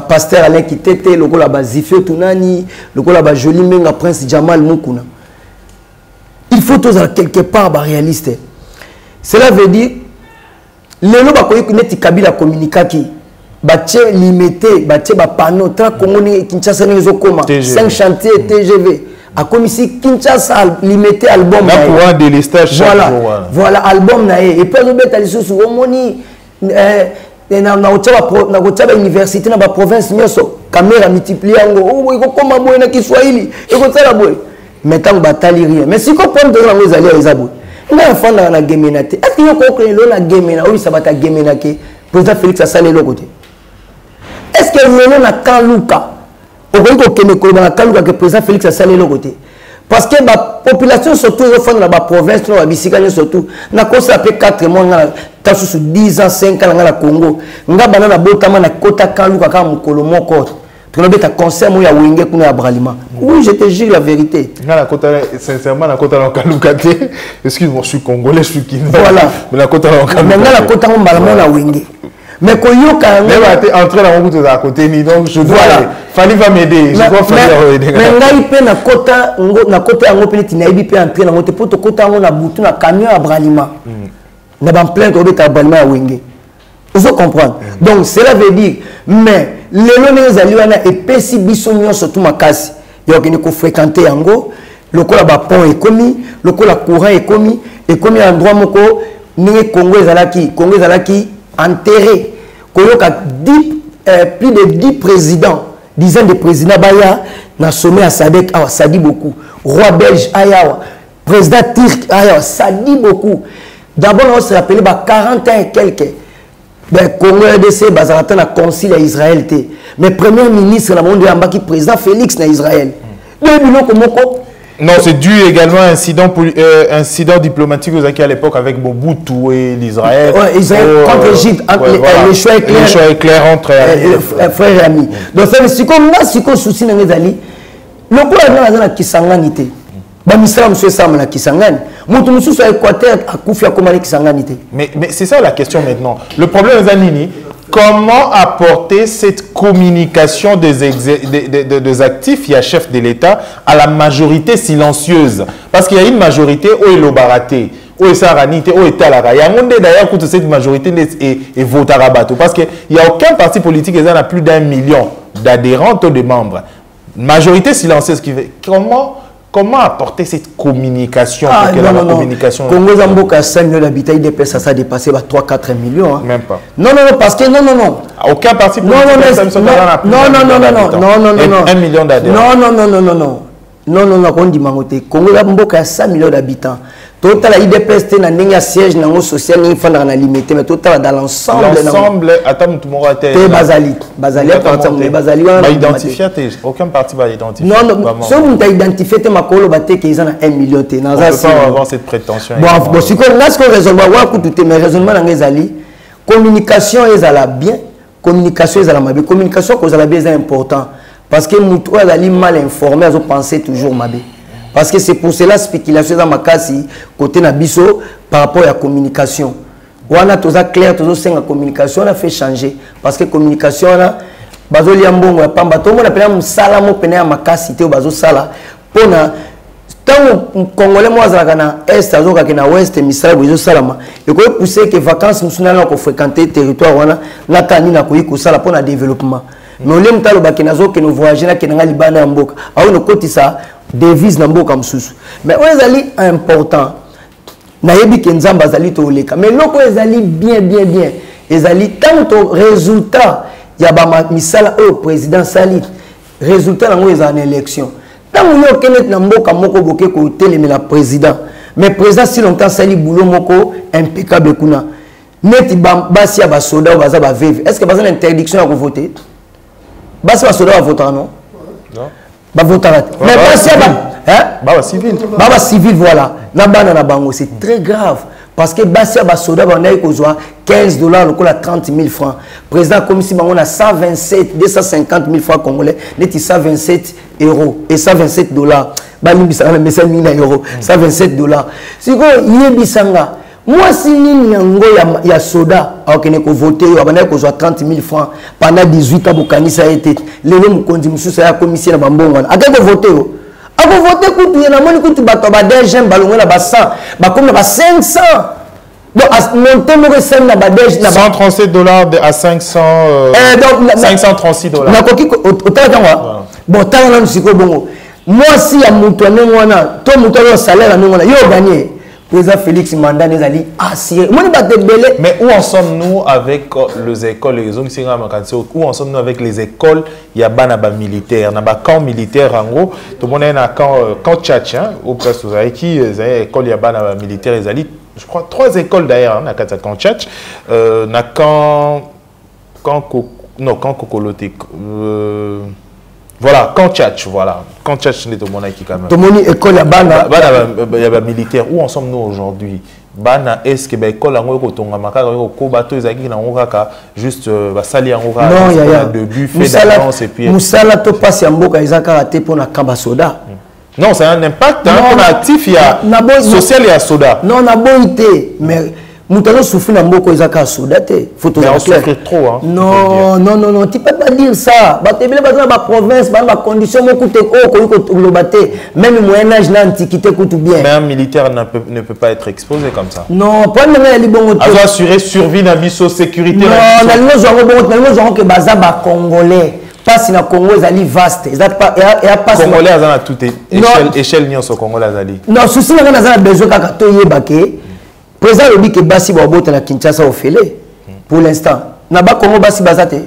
pasteur Alain Kitete lokola ba Zifé Tunani lokola ba Joli Menga Prince Jamal Mukuna. Il faut tous quelque part ba réaliste. Cela veut dire les loba ko yekune Kabila communicaki batie limité batie ba panneau tra Congo ni Kinshasa ni zokoma 5 chantiers TGV a comme ici Kinshasa limité album là pour un délestage voilà album na et puis le beta lisusu omoni na kochaba université na ba province nyoso caméra multiplier ngo iko koma boye na Kiswahili iko tsala boye mettang batali rien mais si ko prendre dans les alliés ezabo na fanda na gemena te est-ce que yoko ko lo na gemena oui ça va ta gemena ke président Félix a salé le côté est-ce que le na Kaluka que le président Félix a salé le côté. Parce que la population, surtout, dans la province, surtout, na kosa après 4 mois, na sous 10 ans, 5 ans, dans le Congo, nga banana botama na kota kalu kaka mukolo moko. Tu as conseil moi ya wenge kuna ya bralima. Oui, je te jure la vérité. Na kota sincèrement na kota na kalu kate. Excuse-moi, je suis congolais, je suis kino. Voilà. Mais na kota na kalu. Mais na kota mo malamo na wenge. Mais quand yo ka entrer dans mon bout à côté ni donc je dois Fali va m'aider, je dois faire aider. Mais ngai pe na kota ngo pe ti na ibi pe entrer na ngote poto kota ngo na butu na camion à bralima. Na ban plein ko beta bralima ya wenge. Vous comprenez? Donc cela veut dire mais les lones zali wana epesi biso nyonso tout makasi. Yo kini ko fréquenter yango, lokola ba pont ekomi, lokola courant ekomi endroit moko ni Congo ezalaki enterré. Plus de 10 présidents, dizaines de présidents Baya, na sommet à Sadek, ça dit beaucoup. Roi belge, Ayawa, président turc, Ayawa, ça dit beaucoup. D'abord, on se rappelle 40 ans et quelques. Congo RDC, Bazaratan a concile à Israël. Mais premier ministre, le président Félix na Israël. Non, c'est dû également à un incident diplomatique à l'époque avec Mobutu et l'Israël. Oui, Israël contre l'Égypte. Le choix est clair entre frères et amis. Donc, c'est comme là, si on souci dans les alliés, le coup est dans la Kisanganité. Mais c'est ça la question maintenant. Le problème, Zanini, comment apporter cette communication des actifs, il y a chef de l'État, à la majorité silencieuse? Parce qu'il y a une majorité où il est baraté, où il est saranité, où il est talara. Il y a un monde d'ailleurs où cette majorité est votarabato. Parce qu'il n'y a aucun parti politique qui a plus d'1 million d'adhérents ou de membres. Majorité silencieuse qui fait. Comment apporter cette communication communication Congo Zamboka 5 millions d'habitants, ça a dépassé 3-4 millions. Hein. Même pas. Non, parce que non. Aucun parti politique non. 1 million d'adhérents. Non, on dit Mangote. Congo Zamboka 5 millions d'habitants. Total, l'IDPS na un siège dans social, il faut limiter, mais total dans l'ensemble. L'ensemble, attends, tout le monde est Basali, identifié, aucun parti va identifier. Non, si on t'a identifié, tu m'as collé qu'ils ont 1 million. On ne peut pas avoir cette prétention. Bon, si on a ce qu'on raisonne, mais raisonnement dans les alliés, communication est à la bien, communication est à la mal. Communication est à la bien, c'est important. Parce que nous, les alliés mal informés, ils ont pensé toujours mal. Parce que c'est pour cela spéculation dans ma case côté Nabiso par rapport à la communication. On a tout ça clair, tout ça communication, on a fait changer. Parce que communication, on a bazoli ambongo pamba tout le monde appelle un salamo pené à ma case cité au bazo sala. Pour na tant congolais moi zagana est azoka na ouest misala bazo salama. Et quoi pousser que vacances nous sommes ko fréquenter territoire wana na tani na ko yiko sala pour na développement. Mais on l'aime talo bakenazo que nous voyager na kenanga libana mboka. Ah on côté ça devise na mboka msusu. Mais on ezali important. Na yebi ke nzamba zali to oleka. Mais loko ezali bien. Ezali tant au résultat ya ba misala au président sali. Résultat nango ezali en élection. Tant yo kenet na mboka moko boke ko telemela président. Mais président si longtemps sali boulot moko impeccable kuna. Neti basi ya ba soda baza ba veve. Est-ce que baza une interdiction à voter? Basi ba soda va voter non? Non. Mais Baba civil. Baba civil, voilà. C'est très grave. Parce que Bassia Basoda, on a 15 $, le coup 30 000 francs. Président commission, on a 127, 250 000 francs congolais, net 127 euros et 127 $. €. 127 $. Si vous avez moi, si il y a soda, il faut voter, il y a 30 000 francs pendant 18 ans, il a été. Les gens qui ont la commission de Bambon. Il faut voter. Il faut voter pour tout le monde. Il faut voter des gens qui 500. Donc, monter le recel na badège na 137 $ à 500 536 $. Bon, tant là nous bon. Moi si ya mutu wana, to mutu yo salaire wana, yo gagner. Président Félix Mandat les ali assuré. Moi ba te belé. Mais où en sommes-nous avec les écoles les zones singa makanso? Où en sommes-nous avec les écoles ya bana ba militaire, na ba camp militaire en gros. Tout le monde est na camp Tchatch hein, au place vous avez qui école ya bana ba militaire les ali. Je crois 3 écoles d'ailleurs, on a 4 camps Tchatch, camp Kokoloté, Voilà, quand tchatch, voilà. Quand tchatch, n'est pas mon qui quand même. Tout le monde école à Bana. Il y a militaire. Où en sommes-nous aujourd'hui? Bana, est-ce que l'école a juste sali en non, il y a de buffet d'avance et puis. Moussala to passe en boka Isaka raté pour na kamba soda. Non, c'est un impact hein, actif, il y a social et il y a soda. Non, on a beau été, mais nous allons souffrir dans beaucoup de soda. Mais on souffre trop. Hein, non, non, non, non, tu ne peux pas dire ça. Tu peux pas dire la province, la condition, même le Moyen-Âge, l'Antiquité coûte bien. Mais un militaire ne peut pas être exposé comme ça. Non, pas même les bons. Il doit assurer survie, la sécurité. Non, nous avons que Bazaba Congolais. Pas si le Congo est vaste. Congolais à toute échelle ni au Congolais azali. Non, souci na na besoin ka to yebake. Président le dit que basi ba bota na Kinshasa au félé. Pour l'instant, na ba Congo basi bazate.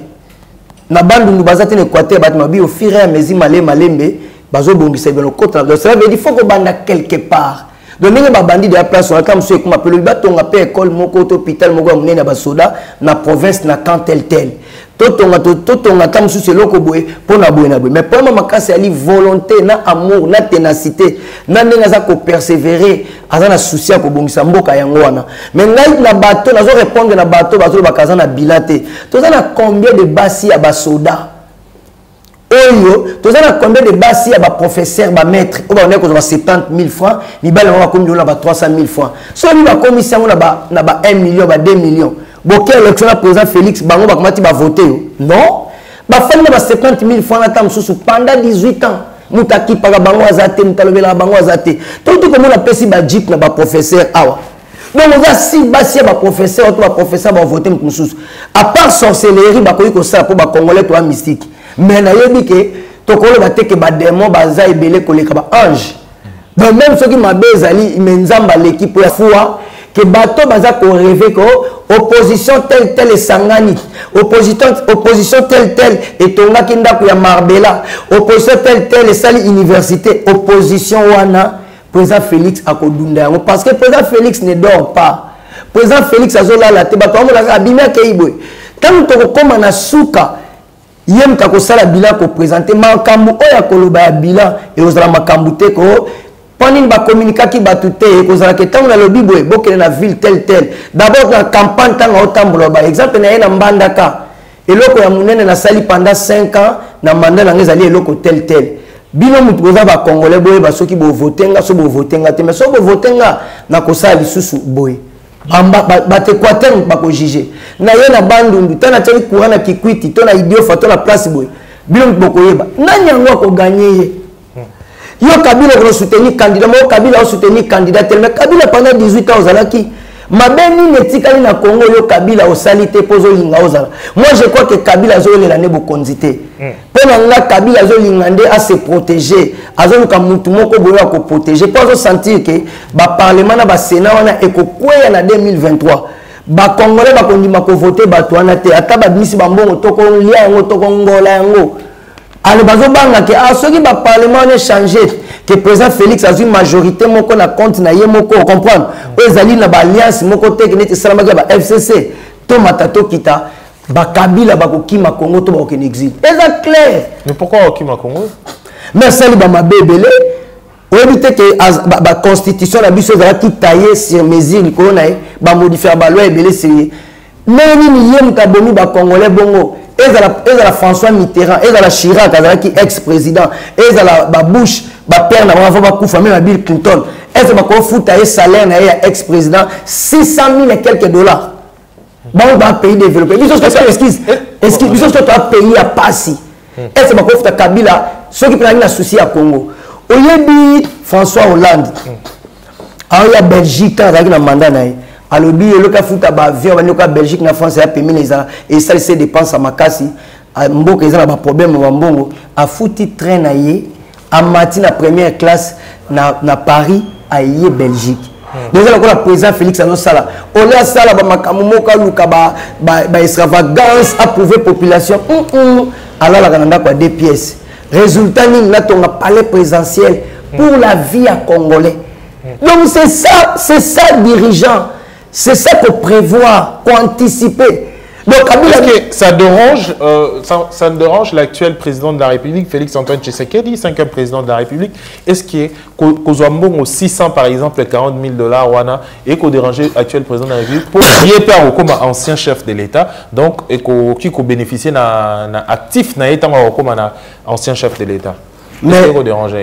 Na bandu bazate na Équateur ba mabi au fur et à mesure malembe bazo bongisa bien le côté. Donc ça veut dire faut que banda quelque part. Donc les bandits de la place on a comme ceux qui m'appellent le bateau on a école moko hôpital moko amené na basoda na province na camp tel. Totonga comme sous loko boy pour na boy na boy mais pour moi makasi ali volonté na amour na ténacité na ndenga za ko persévérer azana souci ko bongisa mboka yango wana mais ngai na bateau nazo répondre na bateau bazo bakaza na bilate tozana combien de basi ya basoda oyo tozana combien de basi ya ba professeur ba maître o ba on est ko 70 000 francs ni bale on va comme on a 300 000 francs so ni ba commission na ba 1 million ba 2 millions. Boké élection président Félix Bango va commencer à voter. Non. Ba femme na 70 000 francs na tam sous pendant 18 ans. Mutaki para bango azate mutalobela bango azate. Tout comme on appelle si ba jeep na ba professeur awa. Donc on va si basi ba professeur to ba professeur va voter mususu. À part sorcellerie ba koyi ko ça pour ba congolais to mystique. Mais na yebi ke to ko le ba teke ba démon ba za ebele ko le ka ba ange. Donc même ceux qui m'a bezali menzamba l'équipe ya foi que bateau baza ko rêver ko opposition telle et sangani opposition telle et tonga kinda ya Marbella opposition telle et sali université opposition wana président Félix akodunda yango parce que président Félix ne dort pas président Félix azola la te bato amona abimia keiboy tant to koma na suka yem ka ko sala bilan ko présenter makambu oya koloba ya bilan et ozala makambu te ko Pendant que communiquer qui batute et que ça que tant dans le bible beaucoup dans la ville telle d'abord la campagne tant au tambour par exemple na mbandaka et loko ya munene na sali pendant 5 ans na mandat na ngezali et loko tel bino mutu koza ba congolais boye ba soki bo votenga so bo votenga te mais so bo votenga na ko sali susu boye amba ba te Équateur ba ko juger na ye na bandundu tana teli courant na kikwiti to na idio fato na place boye bino mutu boko yeba nani yango ko gagner. Yo Kabila a soutenu candidat, moi Kabila a soutenu candidat, mais Kabila pendant 18 ans aux Alaki. Ma belle netikali na Congo yo Kabila au salité pozo linga ozala. Moi je crois que Kabila zo le l'année bokonzité. Pendant nga Kabila zo lingande à se protéger, azo luka mutu moko boyo ko protéger. Pour sentir que ba parlement na ba sénat wana ekokwea na 2023. Ba Congolais ba kondima ko voter ba toana te ata ba misi ba mbongo toko lia ngo toko ngola yango. Alors, ceux qui le Parlement ont changé, que le président Félix a une majorité, mon compte na yemoko, comprendre. Ils allaient dans l'alliance, mon côté qui était Salamagaba, FCC, Tomatato Kita, Bakabila, Bakokima Congo, to Bakokin exil. C'est clair. Mais pourquoi Okima Congo? Mais ça, il m'a bébélé. On évite que la constitution, la biche qui taillée sur mesure, il modifier la loi, il est mais il y a un Congolais bongo. Et la François Mitterrand, et la Chirac, qui ex-président, et la Bush, la père n'a pas famille à Bill Clinton, et la fout à salaire ex-président 600 000 et quelques dollars. Bon, on va pays développé. Ils sont un pays à passer. Et c'est ma fout à Kabila, ceux qui prennent un souci à Congo. Au lieu de François Hollande, il y a Belgique, qui a un mandat. Alors, le cas fout à Bavia, la Belgique, la France, a payé les arts, et ça, c'est dépenses à Makassi. Mboko, ils ont un problème, à fouti train à matin, la première classe, na Paris, à Belgique. Donc, le président Félix Anosala, on a ça, extravagance, approuvé population. Alors, la Canada, quoi, 2 pièces. Résultat, nous avons un palais présidentiel pour la vie à Congolais. Donc, c'est ça, dirigeant. C'est ça qu'on prévoit, qu'on anticiper. Donc, est-ce que ça dérange, ça dérange l'actuel président de la République, Félix-Antoine Tshisekedi, 5e président de la République? Est-ce que Kozwambon 600 par exemple, 40 000 $, et qu'on dérange l'actuel président de la République pour y perdre comme ancien chef de l'État, donc et qui bénéficie d'un actif comme ancien chef de l'État? Mais qu'on dérange?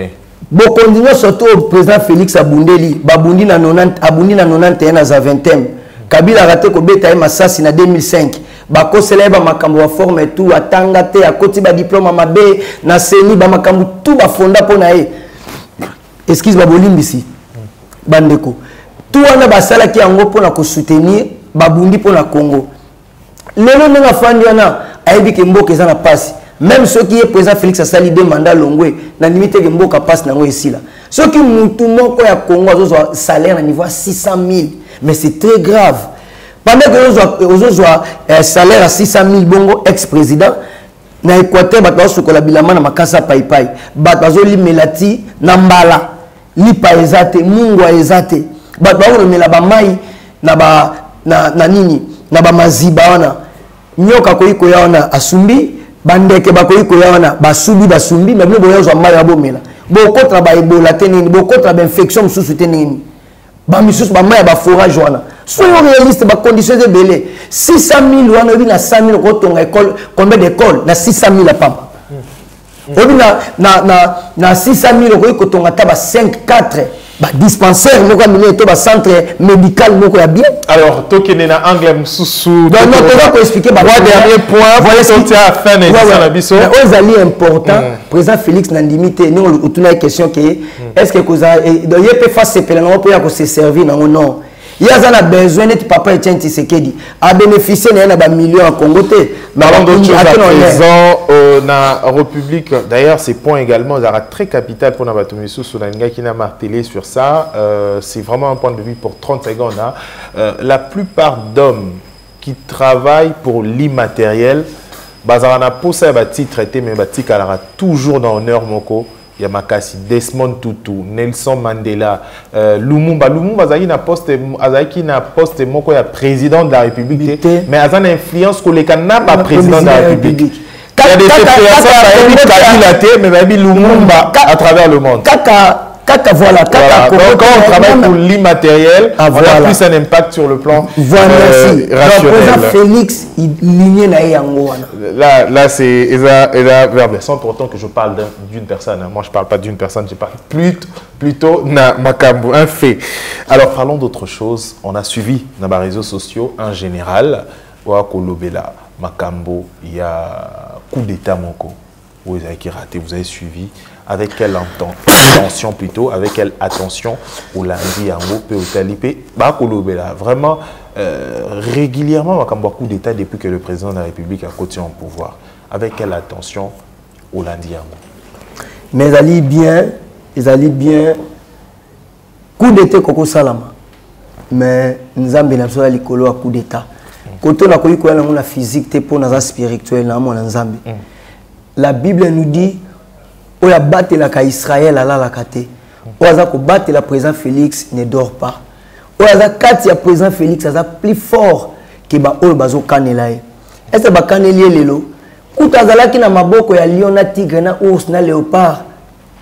Bon, continuons surtout au président Félix Abundeli, Babundi na 91 à 20e. Kabila a raté Kobeta Massassi en 2005. Bako célèbre makambo wa forme et tout, atanga te, à côté ba diplôme mabe, na seni ba makambo tout ba fonda po na e. Excuse ba bolimbisi. Bandeko. Tout wana ba sala ki yango po na ko soutenir Babundi po na Congo. Lelo nga fandi wana ayebi ke mboka eza na passe. Même ceux qui est président Félix a sali deux mandats longwe na limite ke mboka passe nango esila. Ceux qui mutu moko ya Congo a salaire à niveau 600 000, mais c'est très grave. Pendant que vous avez un salaire à 600 000 bongo ex-président, na Équateur, vous avez un bilama na makasa paipai. Vous avez un melati na mbala. Lipa ezate, mungwa ezate. Vous avez un melabamai na nini, na ba maziba wana. Nyoka koiko ya wana asumbi, bandeke bakoiko ya wana basumbi, mais vous avez un mayi abomela. Boko travail ebola tenini, boko travail infection mususu tenini. Ba misusu ba mayi ba forage wana. Soyons réalistes, les conditions de belé. 600 000, on a vu 100 000 quand école, combien d'écoles? Na 600 000 à Pamba. On a vu na 600 000 quand on a 5, 4 dispensaires, on a un centre médical, on a bien. Alors, toi qui es en anglais, sous. Non, tu vas expliquer. Dernier point, voilà ce que tu as fait dans l'émission. C'est important. Président Félix Nandimité, nous, on a une question qui est est-ce que vous avez. Il peut faire ces pèlerins pour se servir dans non. Il y a besoin de papa Etienne Tshisekedi à bénéficier d'un million en Congo. Parlons d'autres choses à présent na République. D'ailleurs, ces points également sont très capital pour Nabatomisu Sounanga qui n'a martelé sur ça. C'est vraiment un point de vue pour 30 secondes. La plupart d'hommes qui travaillent pour l'immatériel, bazarana posa bati traité mais bati kalara toujours dans l'honneur moko. Yamakasi, Desmond Tutu, Nelson Mandela, Lumumba Zaki na poste moko ya président de la République, mais a une influence que les n'a pas président de la République. Il y a des CPA, mais Lumumba à travers le monde. Voilà. Donc, quand on travaille pour l'immatériel, on a plus un impact sur le plan rationnel. Donc, Félix, il là c'est sans pour autant que je parle d'une personne. Moi, je ne parle pas d'une personne, je parle plutôt na makambo, un fait. Alors, parlons d'autre chose. On a suivi dans les réseaux sociaux en général, Kolobela, makambo, il y a coup d'état moko. Vous avez raté, vous avez suivi. Avec quelle attention plutôt, avec quelle attention au lundi en haut, au talipé, vraiment régulièrement, on a beaucoup d'État depuis que le président de la République a côté en pouvoir. Avec quelle attention au lundi en haut? Mais ils allaient bien, coup d'État Koko Salama. Mais nous avons bien sûr les colos à coup d'État. Quand on a connu la physique, pour la spirituelle, la Bible nous dit on a battu la Israël à la kate. On a battu la président Félix ne dort pas. On a battu la président Félix ça plus fort que ba ol bazo kanela. Est-ce que ba kaneli lelo? Kutazala ki na maboko ya lion na tigre na ours na léopard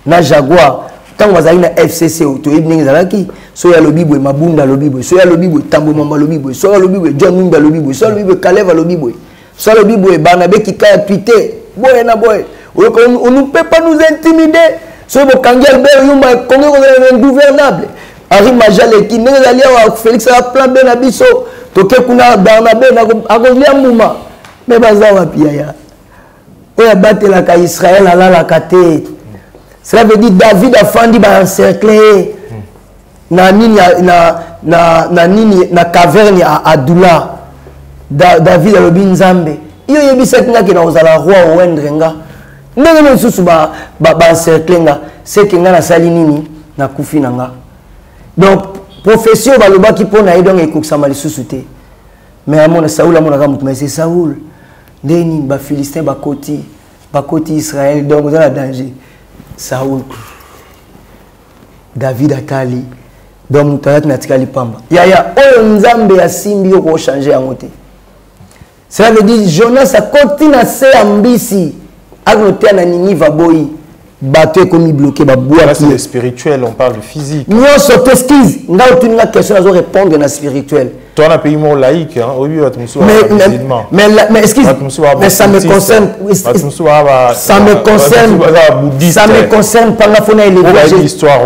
na jaguar. Tant wazali na FCC to ibningi zalaki so ya lobibwe mabunda lobibwe so ya lobibwe tambo mamba lobibwe so ya lobibwe John Numba lobibwe so ya lobibwe Kaleva lobibwe so ya lobibwe Barnabé Kikaya Twitter boy na boy. On ne peut pas nous intimider. Ce que Kangel Berryuma, Congo est ingouvernable. Henri Majale qui n'est pas Félix a plan ben abisso. Toke kuna Barnabé na agolia mouma. Mais bazawa piaya. On a battu la Israël à la kate. Cela veut dire David a fandi ba encerclé. Na nini na caverne à Adula. David a lobi nzambe. Iyo yebisa kinga kina ozala roi Wendrenga. Ndenge nsusu ba encercler nga c'est que nga na sali nini na kufi nanga. Donc profession baloba ki pona donc ekokisama lisusu te. Mais amona Saoul amona ka mutu mais c'est Saoul. Ndeni ba Philistin bakoti Israël donc dans la danger. Saoul David atali donc mutalat na tikali pamba. Ya oyo nzambe ya simbi ko changer yango te. Cela veut dire Jonas a continué à se ambisi. A noté à Ninive boy. Bateau comme bloqué ba bois. C'est le spirituel, on parle du physique. Nous on t'excuse. N'a aucune question à répondre dans le spirituel. Toi, on a un pays moins laïque, hein. Oui, mais excuse, mais ça me concerne. Ça me concerne. Ça me concerne par la faune et les l'histoire.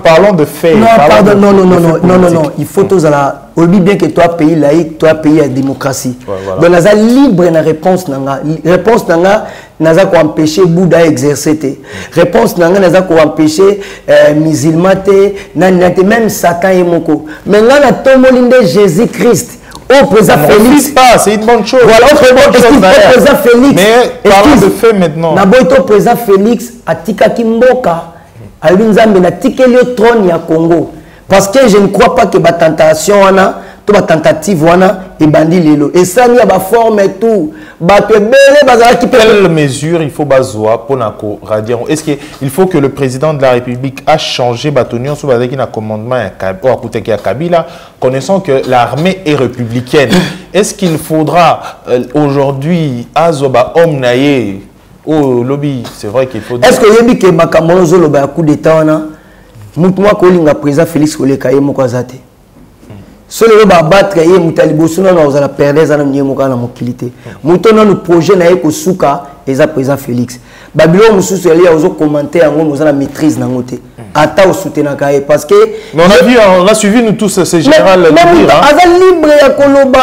Parlons de faits. Non, pardon, non. Il faut tous la. Oublie bien que toi pays laïque, toi pays à démocratie. Donc naza libre na réponse nanga. Réponse nanga naza ko empêcher Bouddha exercer. Réponse nanga naza ko empêcher musulman te, même Satan et moko. Mais là na tomolinde Jésus-Christ. Au président Félix pas, c'est une bonne chose. Voilà, au président Félix. Mais parlons de fait maintenant. Na boito président Félix atika kimboka. Alunzambe na tikeli au trône ya Congo. Parce que je ne crois pas que la tentation, la tentative, est bandit lelo. Et ça, il y a la forme et tout. Quelle mesure il faut bazoa pour radier? Est-ce qu'il faut que le président de la République a changé Batonion sous un commandement à Kabila, connaissant que l'armée est républicaine? Est-ce qu'il faudra aujourd'hui Azoba Omnaye au lobby? C'est vrai qu'il faut. Est-ce que y a que Makamono Loba a coup d'état? Moutouma kolinga président Félix Koleka ye moko azate. Solo ba battre ye mutali bosuna na ozala perdre za na moko na mokilité. Moutona no projet na ye ko suka eza président Félix. Babylon mususu ali ozo commenter yango moza na maîtrise na ngote. Ata o soutenir kaye parce que mais on a suivi nous tous ce général le dire. Aza libre ya koloba.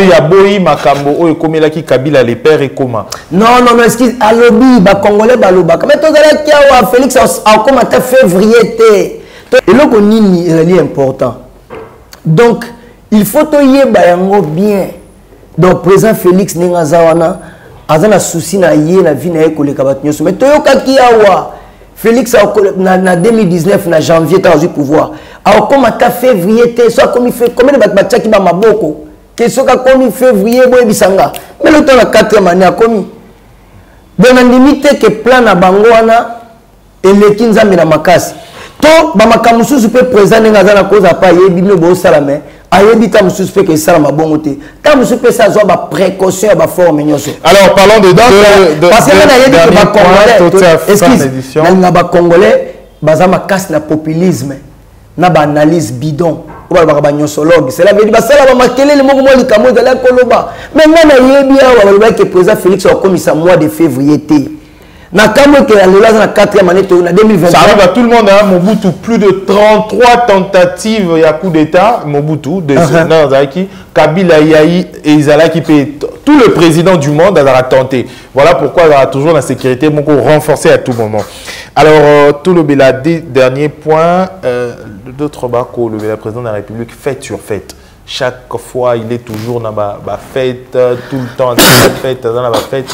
Ya boyi makambo o ekomela ki Kabila les pères et comment. Non, excuse alobi ba congolais ba loba. Mais tozala ki wa Félix a commenté février té. Et là nini est important. Donc il faut to yeba yango bien. Donc président Félix Ningazawana azana souci na yé na vie na ekoleka batnyoso. Mais toyoka ki awa Félix na 2019 na janvier ta au pouvoir. A commenté février té soit comme il fait combien de batcha ki ba maboko. Que ce qu'a commis février boy bisanga. Mais le temps la 4e année a commis. Donc on limite que plan na bangoana et les kinzambi na makasi. To ba makamusu peut présenter ngazana cause a pas yebi no bo salame. Ayebi ta musu peut que ça ma bongoté. Ta musu peut ça ba précaution ba forme nyoso. Alors parlons de parce que na yebi ba congolais. Excuse. Na ba congolais baza makasi na populisme. Na ba analyse bidon. Cela veut dire que ça va marquer les mots de la Koloba. Mais maintenant, que le président Félix a commis ça mois de février. Na kamo que la 4e année de 2020. Ça arrive à tout le monde, hein, Mobutu, plus de 33 tentatives, il y a coup d'état, Mobutu, Kabila Yahi et Isala qui paye tout le président du monde a tenté. Voilà pourquoi il y aura toujours la sécurité renforcée à tout moment. Alors, tout le dernier point, d'autres bako, le président de la République, fête sur fête. Chaque fois, il est toujours dans la fête, tout le temps dans la fête, dans la fête.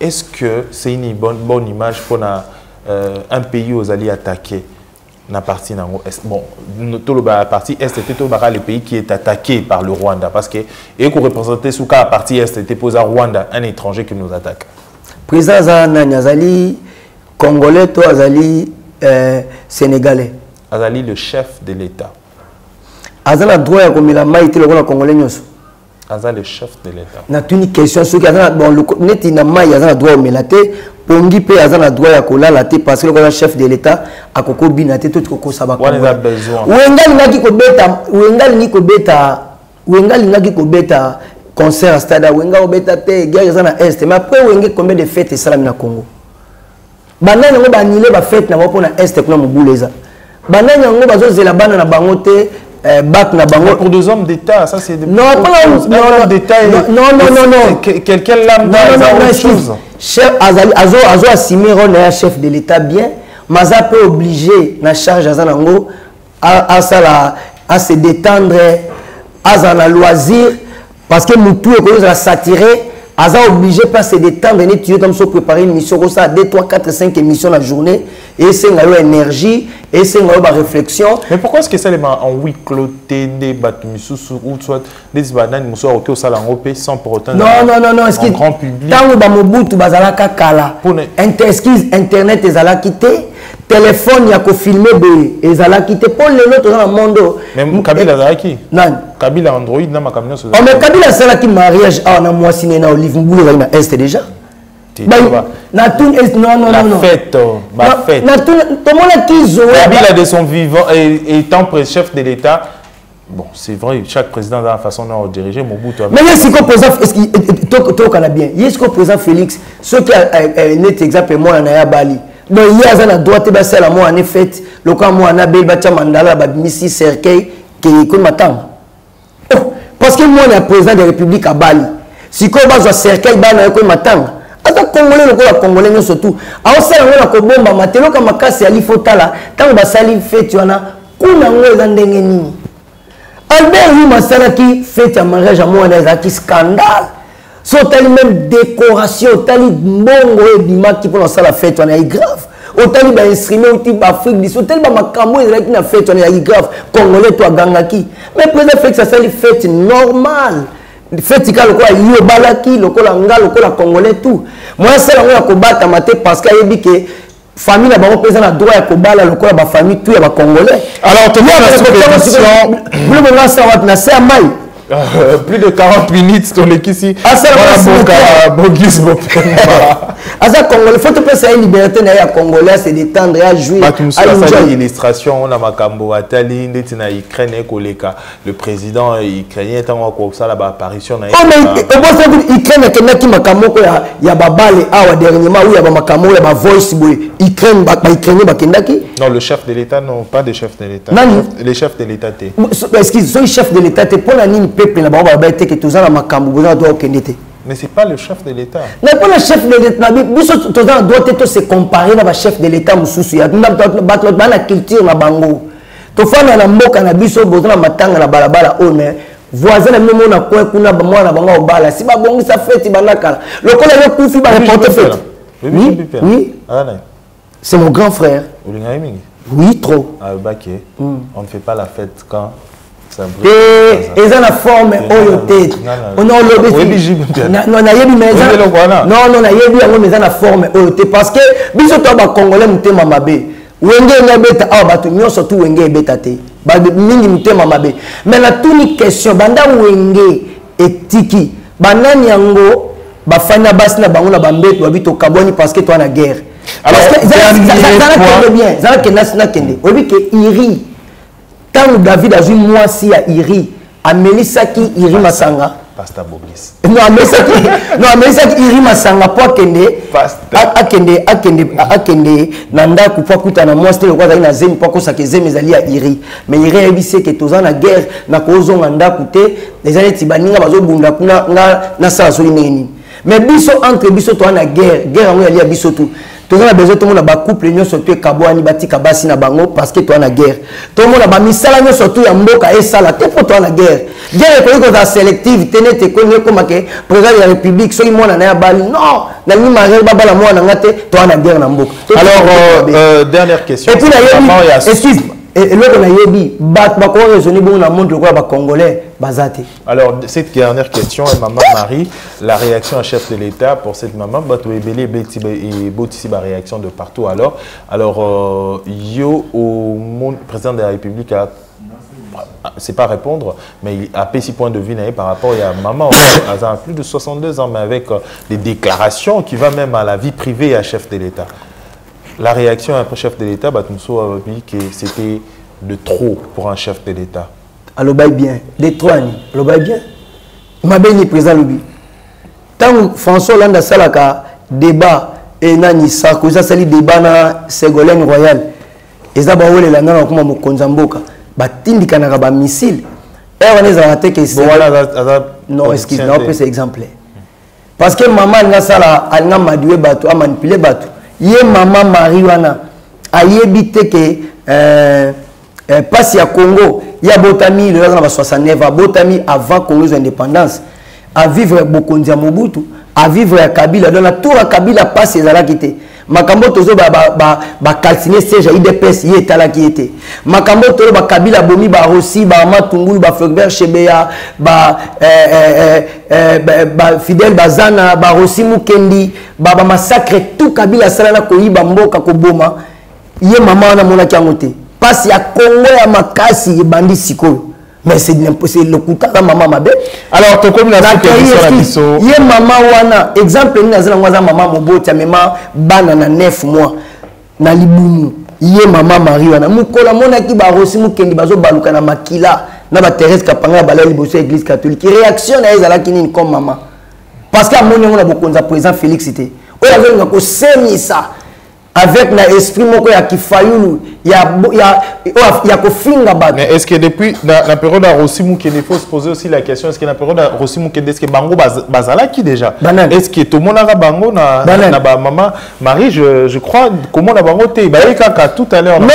Est-ce que c'est une bonne image pour un pays aux alliés attaqués? La partie bon, la partie est c'était le pays qui est attaqué par le Rwanda parce que et qu'on représentait sous cas la partie est c'était posé à Rwanda, un étranger qui nous attaque. Président Zana Azali congolais, toi Azali sénégalais. Azali le chef de l'État. Azala droit à comme la maïté le congolais nyoso. Azali le chef de l'État. Na une question sur Azala bon le net ina maï Azala droit au melaté. Pongi pe azana droit ya kolala te parce que le chef de l'État a koko binate tout koko sabako. On a besoin. Wengali ngaki ko beta concert stade wenga obeta te guerre zana est mais après wenge combien de fêtes ça na Congo. Banana ngo banile ba fête na pona est kuna mobuleza. Banana ngo bazozela bana na bango te bac na bango pour des hommes d'État ça c'est non pas d'État non quelqu'un là non chef Azo Asimero na chef de l'État bien maza peut obligé na charge azanango à se détendre à la loisir parce que Moutou est à s'attirer Aza obligé pas se détendre et tu comme ça préparer une mission comme ça 2 3 4 5 émissions la journée et c'est une énergie et c'est une réflexion. Mais pourquoi est-ce que ça les en huis clos des batumusu ou soit des bananes muso au que ça l'engropé sans pour autant non est-ce que grand public tant ba Mobutu bazala kakala excuse internet ezala quitté téléphone ya ko filmer boye ezala quitté pour les autres dans le monde même Kabila Zaraki nan Kabila Android na makamyo so oh mais Kabila sala ki mariage ah na moi signé na Olive Mboulou na est déjà na tout non la fête ba fête na tout tout monde qui Zoé Kabila de son vivant étant chef de l'État. Bon, c'est vrai, chaque président a la façon de diriger Mobutu. Mais est-ce que président, est-ce qu'il tout bien? Est-ce que président Félix, ce qui est net exemple moi en a Bali. Donc il y a la droite de celle moi en fait, le camp moi en a Bel Bacha Mandala, Missi Cercueil qui est m'attend. Parce que moi on est président de la République à Bali. Si qu'on va sur Cercueil Bali on m'attend. Ata Congolais le Congolais nous surtout. Alors ça on a ko bomba matelo kama kasi ali fotala, tant ba sali fait tu ana kuna ngwe ndenge nini. Albert Roumassala qui fait un mariage à moi, qui scandale. So tali même décoration, tali bongo et bima qui pour lancer la fête, on est grave. Au tali ba instrument au type Afrique, du tali ba makambo et qui na fête, on est grave. Congolais toi gangaki. Mais président fait que ça c'est une fête normale. Fête qui a le quoi yo balaki, le quoi nga, le quoi congolais tout. Moi c'est là on a combattre maté parce qu'il a dit que famille là ba président a droit à kobala le quoi ba famille tout ya ba congolais. Alors tu vois la question le moment ça va na c'est amai plus de 40 minutes ton ici Bogis Asa Congolais faut te passer une liberté na congolais c'est détendre à jouer à une illustration on a makambo atali ndeti na Ukraine koleka le président ukrainien tant ko ça la apparition na oh mais bon ça Ukraine que qui makambo ko ya babale awa dernièrement où ya ba makambo ya ba voice boy Ukraine ba Ukrainien ba kendaki non le chef de l'état non pas de chef de l'état les chefs de l'état té est-ce qu'ils sont chefs de l'état pour la ligne peuple là ba ba été que tous na makambo boza doit kendete. Mais c'est pas le chef de l'État. Mais pas le chef de l'État. Tous doit être se comparer avec le chef de l'État mususu. Ya na culture na bango. To fana na mboka na biso bozana matanga na balabala one. Voisin na même na kwa kuna ba mwana banga obala. Si ba bongi sa fête banaka. Le kola yo kufi ba reporter fête. Oui. C'est mon grand frère. Oui, trop. On ne fait pas la fête quand et ils ont la forme oyoté. On a non la forme oyoté parce que biso to ba congolais mutema mabe. Wenge na beta a batu nyo surtout wenge beta te. Ba mingi mutema mabe. Mais la tuni question banda wenge etiki. Banani yango ba fanya basi na bango na bambeto babito kaboni parce que toi na guerre. Alors ça bien, ça que nasina kende. Obi ke iri quand David a vu moi si à Iri, à Melisaki Iri Masanga. Pasta Bogis. Non, à Melisaki Iri Masanga pour kende. Akende nanda kupa kuta na moi c'était le quoi na zemi pour ça que zemi zali à Iri. Mais Iri a dit que tous en guerre na kozo nanda kuté les années tibaninga bazo bunda kuna na sa so nini. Mais biso entre biso to na guerre on y a biso tout. Tout le monde a besoin tout le monde a couple union surtout kabwani batika basi na bango parce que toi na guerre. Tout le monde a misala union surtout ya mboka et sala te pour toi na guerre. Guerre ko ko sélective tenete ko ne comme que président de la République so imona na ya bali non na ni marel baba la mwana ngate toi na guerre na mboka. Alors dernière question. Et puis là excuse et l'autre na yebi bat ba ko raisonner bon na monde quoi ba congolais bazate. Alors cette dernière question est maman Marie, la réaction à chef de l'État pour cette maman bato ebele et botisi ba réaction de partout alors yo au monde président de la République a c'est pas répondre mais il a petit point de vue par rapport à maman elle a plus de 62 ans mais avec des déclarations qui va même à la vie privée à chef de l'État. La réaction à un chef de l'État, Batumso a dit que c'était de trop pour un chef de l'État. Alors, bien, de trop, alors, bien. Ma béni président Lubi. Tant François Hollande a salaka débat et nani Sarkozy a sali débat na Ségolène Royal. Et ça ba wole la nana kuma mokonzamboka. Ba tindika na ba missile. Et on les a raté que c'est non, excuse, non, c'est exemplaire. Parce que maman na sala alna madoué bato a manipulé bato. Yé maman Mariwana a yébité que passe à Congo, il y a Botami, le 69 à Botami avant Congo indépendance, à vivre beaucoup de Mobutu, à vivre à Kabila, dans la tour à Kabila passe les alakité. Makambo tozo ba calciner siège IDPS y est à la qui était. Makambo tozo ba Kabila bomi ba Rossi ba Matungulu ba Floribert Chebeya ba Fidel Bazana ba Rossi Mukendi ba massacre tout Kabila sala na ko yiba mboka ko boma Yé maman na mona kiangote. Parce ya Congo ya makasi bandi siko. Mais c'est l'impossible le coup ta maman mabe. Alors to comme la biso. Yé maman wana exemple ni nazala ngwaza maman moboti mema bana na 9 mois na libumu. Yé maman Marie wana mukola mona ki ba rosi mukendi bazo baluka na makila na ba Thérèse Kapanga balali boso église catholique. Réaction na ezala kini comme maman. Parce que mon on a beaucoup de président Félix était. On avait une ça avec l'esprit moko ya kifayulu ya kofinga bat. Mais est-ce que depuis la période de Rosimou qu'il faut se poser aussi la question est-ce que la période de Rosimou est-ce que bango bazala qui déjà est-ce que tout le monde a bango na maman Marie je crois comment la bango te ba kaka tout à l'heure. Non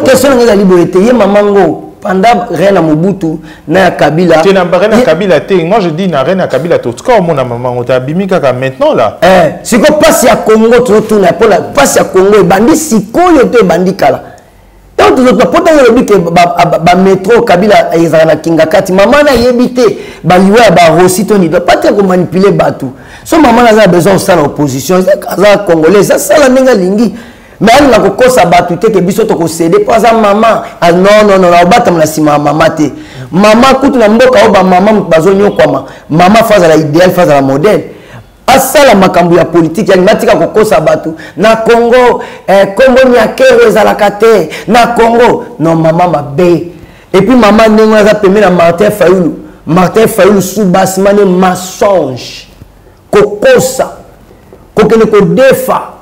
question nga liberté ye mamango pendant Reine Mobutu na Kabila. Tu n'as pas Reine Kabila te. Moi je dis na Reine Kabila tout cas mon maman on t'a bimi kaka maintenant là. C'est que passe à Congo tout na pour la passe à Congo bandi sikoyo te bandi kala. Donc tout autres pourtant le but que ba métro Kabila ezana kinga kati maman na yebité ba liwa ba Rossi Tony doit pas te manipuler batou. So maman a besoin de l'opposition, ça congolais ça la nenga lingi. Mais elle n'a pas ça battu que biso to ko céder pas à maman ah non la battre na sima maman te maman kutu na mboka oba maman bazonyo kwa maman faza la idéal faza la modèle asala makambu ya politique ya matika ko ça battu na Congo Congo ni akere za la kate na Congo non maman mabe et puis maman nenga za pemé na Martin Fayulu sous basmane mensonge kokosa kokene ko defa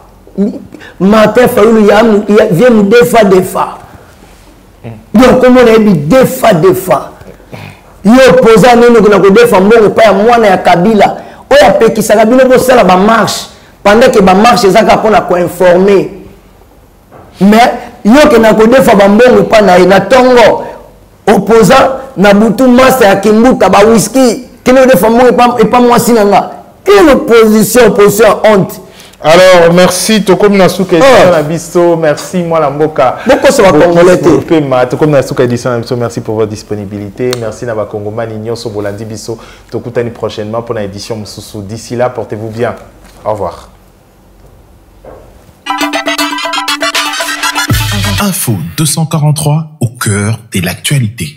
Martin Fayulu vient nous défa. Donc comment on a dit défa. Il opposant nous que nous défa mbongo pas moi na Kabila. Oya pekisa Kabila pour ça la marche pendant que ba marche ça ka pona ko informer. Mais yo que na ko défa mbongo pas na tongo opposant na butu master ya Kimbuka ba whisky que nous défa mbongo et pas moi sinanga. Quelle opposition honte. Alors, merci, Tokom Nasuka édition merci, moi la Mboka. Beaucoup sur la Congolais. Tokom Nasuka édition merci pour votre disponibilité. Merci Naba Kongoman, Ignon Sobolandi Bisso. Tokutani prochainement pour l'édition Moussoussou. D'ici là, portez-vous bien. Au revoir. Info 243 au cœur de l'actualité.